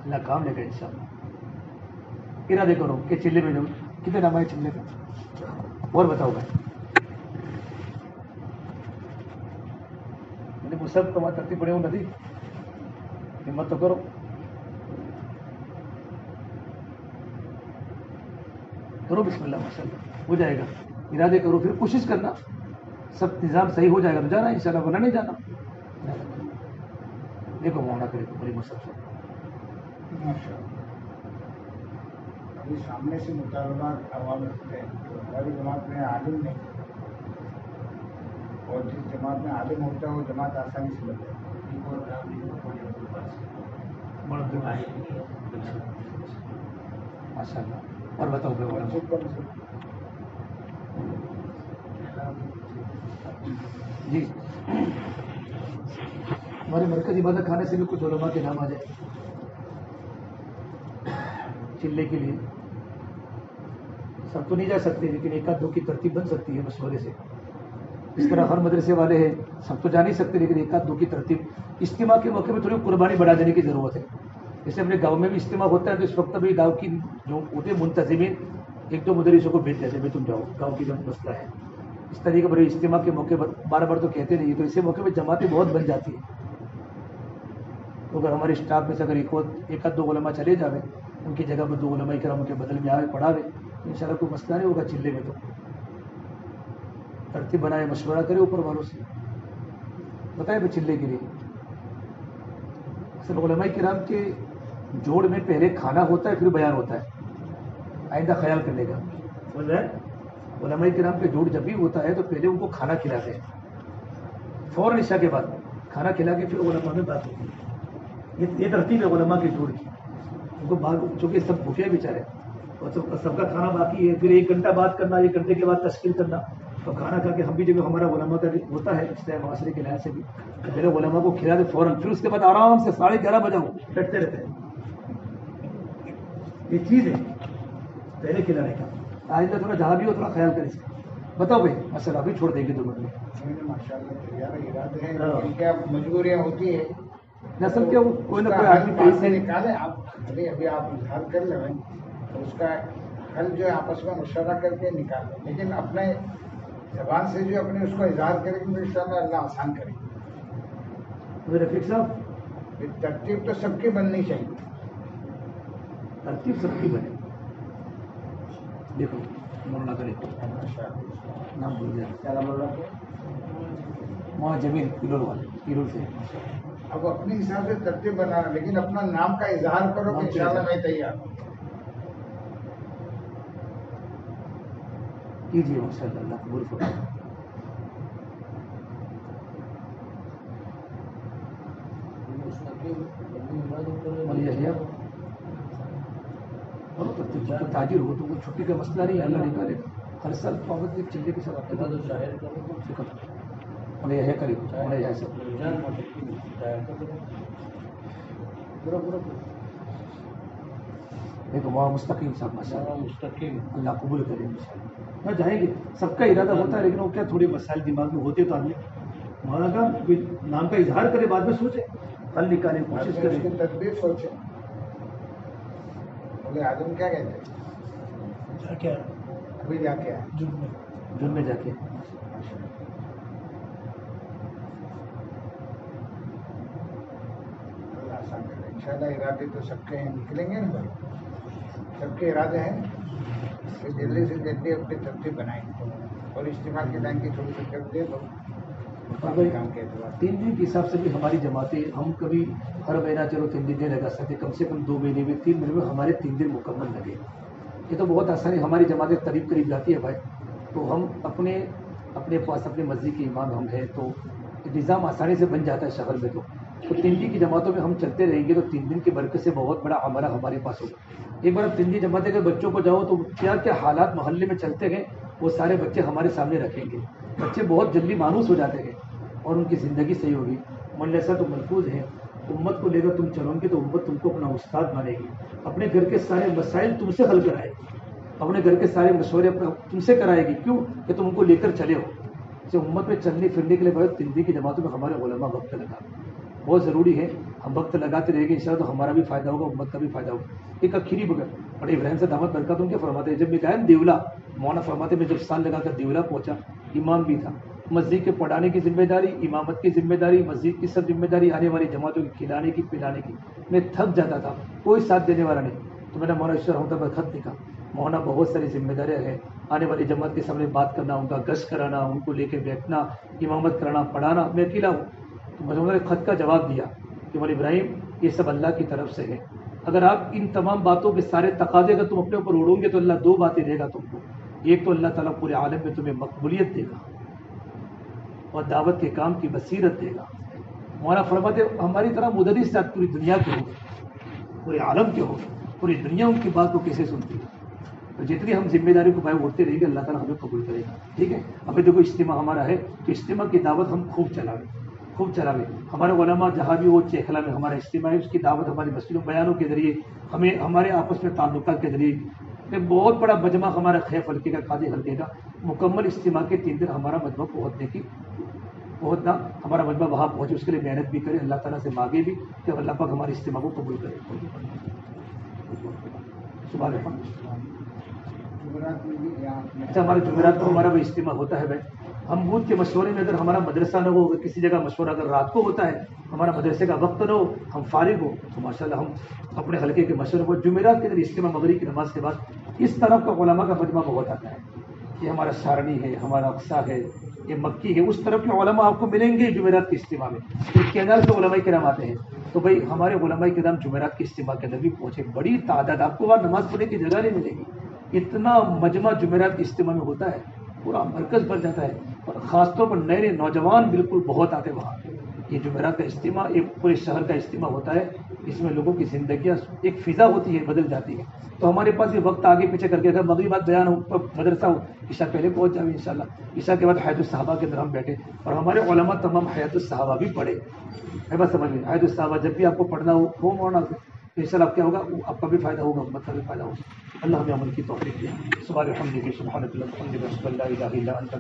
اللہ کام لے گا انشاءاللہ. ارادے کرو کہ چلے میں جاؤ. کتنے نام ہے چلے کا, اور بتاؤ بھائی. وہ سب تمہاری ترتیب پڑے ہوں ندی, ہمت تو کرو. کرو بسم اللہ ماشاء اللہ ہو جائے گا. ارادے کرو پھر کوشش کرنا سب نظام صحیح ہو جائے گا تو جانا ان شاء اللہ ورنہ نہیں جانا. دیکھو مولانا کرے بڑی مصب سے ابھی سامنے سے مطالبات عوام رکھتے ہیں تو ہماری جماعت میں عالم نہیں اور جس جماعت میں عالم ہوتا ہے وہ جماعت آسانی سے بن جاتی ماشاء اللہ. اور بتاؤ جی ہمارے مرکزی عبادت خانے سے بھی کچھ علماء کے نام آ جائے چلے کے لیے. سب تو نہیں جا سکتے لیکن ایک آدھ دو کی ترتیب بن سکتی ہے مشورے سے. اس طرح ہر مدرسے والے ہیں سب تو جا نہیں سکتے لیکن ایک آدھ دو کی ترتیب اجتماع کے موقع میں تھوڑی قربانی بڑھا دینے کی ضرورت ہے. جیسے اپنے گاؤں میں بھی اجتماع ہوتا ہے تو اس وقت بھی گاؤں کی جو ہوتے منتظمین ایک دو مدرسوں کو بھیج دیتے تم جاؤ گاؤں کی جو مسئلہ ہے. اس طریقے پر اجتماع کے موقع پر بار بار تو کہتے نہیں تو اسی موقع پہ جماعتیں بہت بن جاتی ہیں. تو اگر ہمارے اسٹاف میں سے اگر ایک آدھ دو علماء چلے جاوے ان کی جگہ پر دو علماء کرام کے بدل میں آئے پڑھاوے ان شاء اللہ کوئی مسئلہ نہیں ہوگا. چلے میں تو ترتیب بنائے مشورہ کرے اوپر والوں سے بتائے بھائی چلے کے لیے. اصل علماء کرام کے جوڑ میں پہلے کھانا ہوتا ہے پھر بیان ہوتا ہے آئندہ خیال کرنے کا. سمجھ رہے ہیں علماء کرام کے جوڑ جب بھی ہوتا ہے تو پہلے ان کو کھانا کھلاتے ہیں فوراً عشاء کے بعد کھانا کھلا کے پھر علماء میں بات ہوتی ہے. یہ ترتیب ہے علماء کے جوڑ کی. ان کو چونکہ سب بھوکے بیچارے اور سب کا کھانا باقی ہے پھر 1 گھنٹہ بات کرنا 1 گھنٹے کے بعد تشکیل کرنا تو کھانا کھا کے ہم بھی جب ہمارا علماء کا ہوتا ہے اس طرح معاشرے کے لحاظ سے بھی پہلے علماء کو کھلا دے فوراً پھر اس کے بعد آرام سے 11:30 بجے بیٹھتے رہتے ہیں. یہ چیز ہے پہلے کھلانے کا. آئندہ تھوڑا جہاں بھی ہو تھوڑا خیال کریں اس کا. بتاؤ بھائی مسئلہ ابھی چھوڑ دیں گے 2 منٹ میں. ماشاء اللہ کیا مجبوریاں ہوتی ہے نسل کیا وہ کوئی نہ کوئی آدمی کہیں سے نکالے. آپ ابھی آپ اظہار کر لیں تو اس کا حل جو ہے آپس میں مشورہ کر کے نکال لیں لیکن اپنے زبان سے جو اپنے اس کو اظہار کریں گے تو ان شاء اللہ آسان کریں گے. رفیق صاحب ترتیب تو سب کی بننی چاہیے. ترتیب سب کی بنے. دیکھو مولانا کرے نام بھول گیا کیا نام بول رہا وہاں جمیل پیرول سے. اب اپنے حساب سے ترتیب بنانا لیکن اپنا نام کا اظہار کرو کہ انشاءاللہ میں تیار ہوں. کیجیے ماشاء اللہ اللہ قبول فرمائے. تاجر ہو تو کوئی چھٹی کا مسئلہ نہیں اللہ نکالے گا. ہر سال پابند چلے کے ساتھ ہے کرے دیکھو وہاں مستقیم صاحب ماشاء اللہ مستقیم اللہ قبول کرے انشاءاللہ. جائیں گے سب کا ارادہ ہوتا ہے لیکن وہ کیا تھوڑے مسائل دماغ میں ہوتے تو آدمی مولانا کا نام کا اظہار کرے بعد میں سوچے حل نکالنے کی کوشش کریں. تدبیر سوچے. بولے آدم کیا کہتے ہیں ابھی جا کے جن میں جا کے انشاءاللہ ارادے تو سب کے ہیں نکلیں گے نا بھائی. سب کے ارادے ہیں کہ جلدی سے جلدی اپنی ترتیب بنائیں اور اجتماع کے ٹائم کی تھوڑی سی کر دے تو کام کے اعتبار 3 دن کے حساب سے بھی ہماری جماعتیں ہم کبھی ہر مہینہ چلو 3 دن نہیں لگا سکتے. کم سے کم 2 مہینے میں 3 مہینے میں ہمارے 3 دن مکمل لگے. یہ تو بہت آسانی ہماری جماعتیں قریب قریب جاتی ہے بھائی. تو ہم اپنے پاس اپنے مسجد کے امام ہم ہیں تو نظام آسانی سے بن جاتا ہے شہر میں. تو 3 دن کی جماعتوں میں ہم چلتے رہیں گے تو 3 دن کی برکت سے بہت بڑا عملہ ہمارے پاس ہوگا. ایک بار اب 3 دن جماعتیں کے بچوں کو جاؤ تو کیا کیا حالات محلے میں چلتے گئے وہ سارے بچے ہمارے سامنے رکھیں گے. بچے بہت جلدی مانوس ہو جاتے ہیں اور ان کی زندگی صحیح ہوگی. مدرسہ تو محفوظ ہے. امت کو لے کر تم چلو گے تو امت تم کو اپنا استاد مانے گی. اپنے گھر کے سارے مسائل تم سے حل کرائے گی. اپنے گھر کے سارے مشورے تم سے کرائے گی. کیوں کہ تم ان کو لے کر چلے ہو. اسے امت میں چلنے پھرنے کے لیے بہت 3 دن کی جماعتوں میں ہمارے علماء وقت لگا بہت ضروری ہے. ہم وقت لگاتے رہیں گے انشاءاللہ تو ہمارا بھی فائدہ ہوگا امت کا بھی فائدہ ہوگا. ایک اخیری بڑے ابراہیم سے دامت برکات ان کے فرماتے ہیں جب میں گیا دیولا مولانا فرماتے میں جب سال لگا کر دیولا پہنچا امام بھی تھا. مسجد کے پڑھانے کی ذمہ داری امامت کی ذمہ داری مسجد کی سب ذمہ داری آنے والی جماعتوں کی کھلانے کی پلانے کی. میں تھک جاتا تھا کوئی ساتھ دینے والا نہیں. تو میں نے مولانا اشرف رحمۃ اللہ خط لکھا مولانا بہت ساری ذمہ داریاں ہیں، آنے والی جماعت کے سامنے بات کرنا، ان کا گشت کرانا، ان کو لے کے بیٹھنا، امامت کرانا، پڑھانا. میں اکیلا ہوں. تو مولانا نے خط کا جواب دیا کہ مولانا ابراہیم یہ سب اللہ کی طرف سے ہے. اگر آپ ان تمام باتوں کے سارے تقاضے اگر تم اپنے اوپر اڑو گے تو اللہ دو باتیں دے گا تم کو. ایک تو اللہ تعالیٰ پورے عالم میں تمہیں مقبولیت دے گا اور دعوت کے کام کی بصیرت دے گا. مولانا فرماتے ہماری طرح مدرس صاحب پوری دنیا کے ہو گئے، پورے عالم کے ہو گئے، پوری دنیا ان کی بات کو کیسے سنتی ہے. تو جتنی ہم ذمہ داری کو بھائی اٹھتے رہیں گے اللہ تعالیٰ ہمیں قبول کرے گا. ٹھیک ہے. ابھی دیکھو اجتماع ہمارا ہے تو اجتماع کی دعوت ہم خوب چلاویں. ہمارے علماء جہاں بھی وہ چیخلا میں ہمارا اجتماع ہے اس کی دعوت ہماری مسجدوں بیانوں کے ذریعے، ہمیں ہمارے آپس میں تعلقات کے ذریعے. ایک بہت بڑا مجمع ہمارا خیف حلقے کا، قاضی حلقے کا مکمل اجتماع کے 3 دن ہمارا مجمع پہنچنا ہمارا مجمع وہاں پہنچے، اس کے لیے محنت بھی کرے، اللہ تعالیٰ سے مانگے بھی کہ اللہ پاک ہمارے اجتماع کو قبول کرے. اچھا ہمارے جمعرات کو ہمارا وہ اجتماع ہوتا ہے بھائی. ہم بدھ کے مشورے میں اگر ہمارا مدرسہ نہ ہو، اگر کسی جگہ مشورہ اگر رات کو ہوتا ہے، ہمارا مدرسے کا وقت نہ ہو، ہم فارغ ہو تو ماشاءاللہ ہم اپنے حلقے کے مشورے کو جمعرات کے دن اجتماع مغرب کی نماز کے بعد اس طرف کا علماء کا مجمع بہت آتا ہے. یہ ہمارا سارنی ہے، ہمارا اقصا ہے، یہ مکی ہے، اس طرف کے علماء آپ کو ملیں گے جمعرات کے اجتماع میں. پھر کینال سے علماء کرام آتے ہیں تو بھائی ہمارے علماء کرام جمعرات کے اجتماع کے اندر بھی پہنچے. بڑی تعداد، آپ کو وہاں نماز پڑھنے کی جگہ نہیں ملے گی. اتنا مجمع جمعرات کے اجتماع میں ہوتا ہے، پورا مرکز بن جاتا ہے. اور خاص طور پر نئے نوجوان بالکل بہت آتے وہاں. یہ جمعرات کا اجتماع ایک پورے شہر کا اجتماع ہوتا ہے. اس میں لوگوں کی زندگیاں ایک فضا ہوتی ہے، بدل جاتی ہے. تو ہمارے پاس یہ وقت آگے پیچھے کر کے اگر مغرب بعد بیان ہو، مدرسہ ہو، عشاء پہلے پہنچ جائیں انشاءاللہ. عشاء کے بعد حیات الصحابہ کے اندر ہم بیٹھے اور ہمارے علماء تمام حیات الصحابہ بھی پڑھے. ہے بس سمجھ میں حیات الصحابہ جب بھی آپ کو پڑھنا ہو مولانا سے انشاءاللہ کیا ہوگا، آپ کا بھی فائدہ ہوگا، امت کا بھی فائدہ ہوگا. اللہ ہمیں عمل کی توفیق دے. سبحان الحمد للہ سبحان اللہ الحمد للہ لا الہ الا انت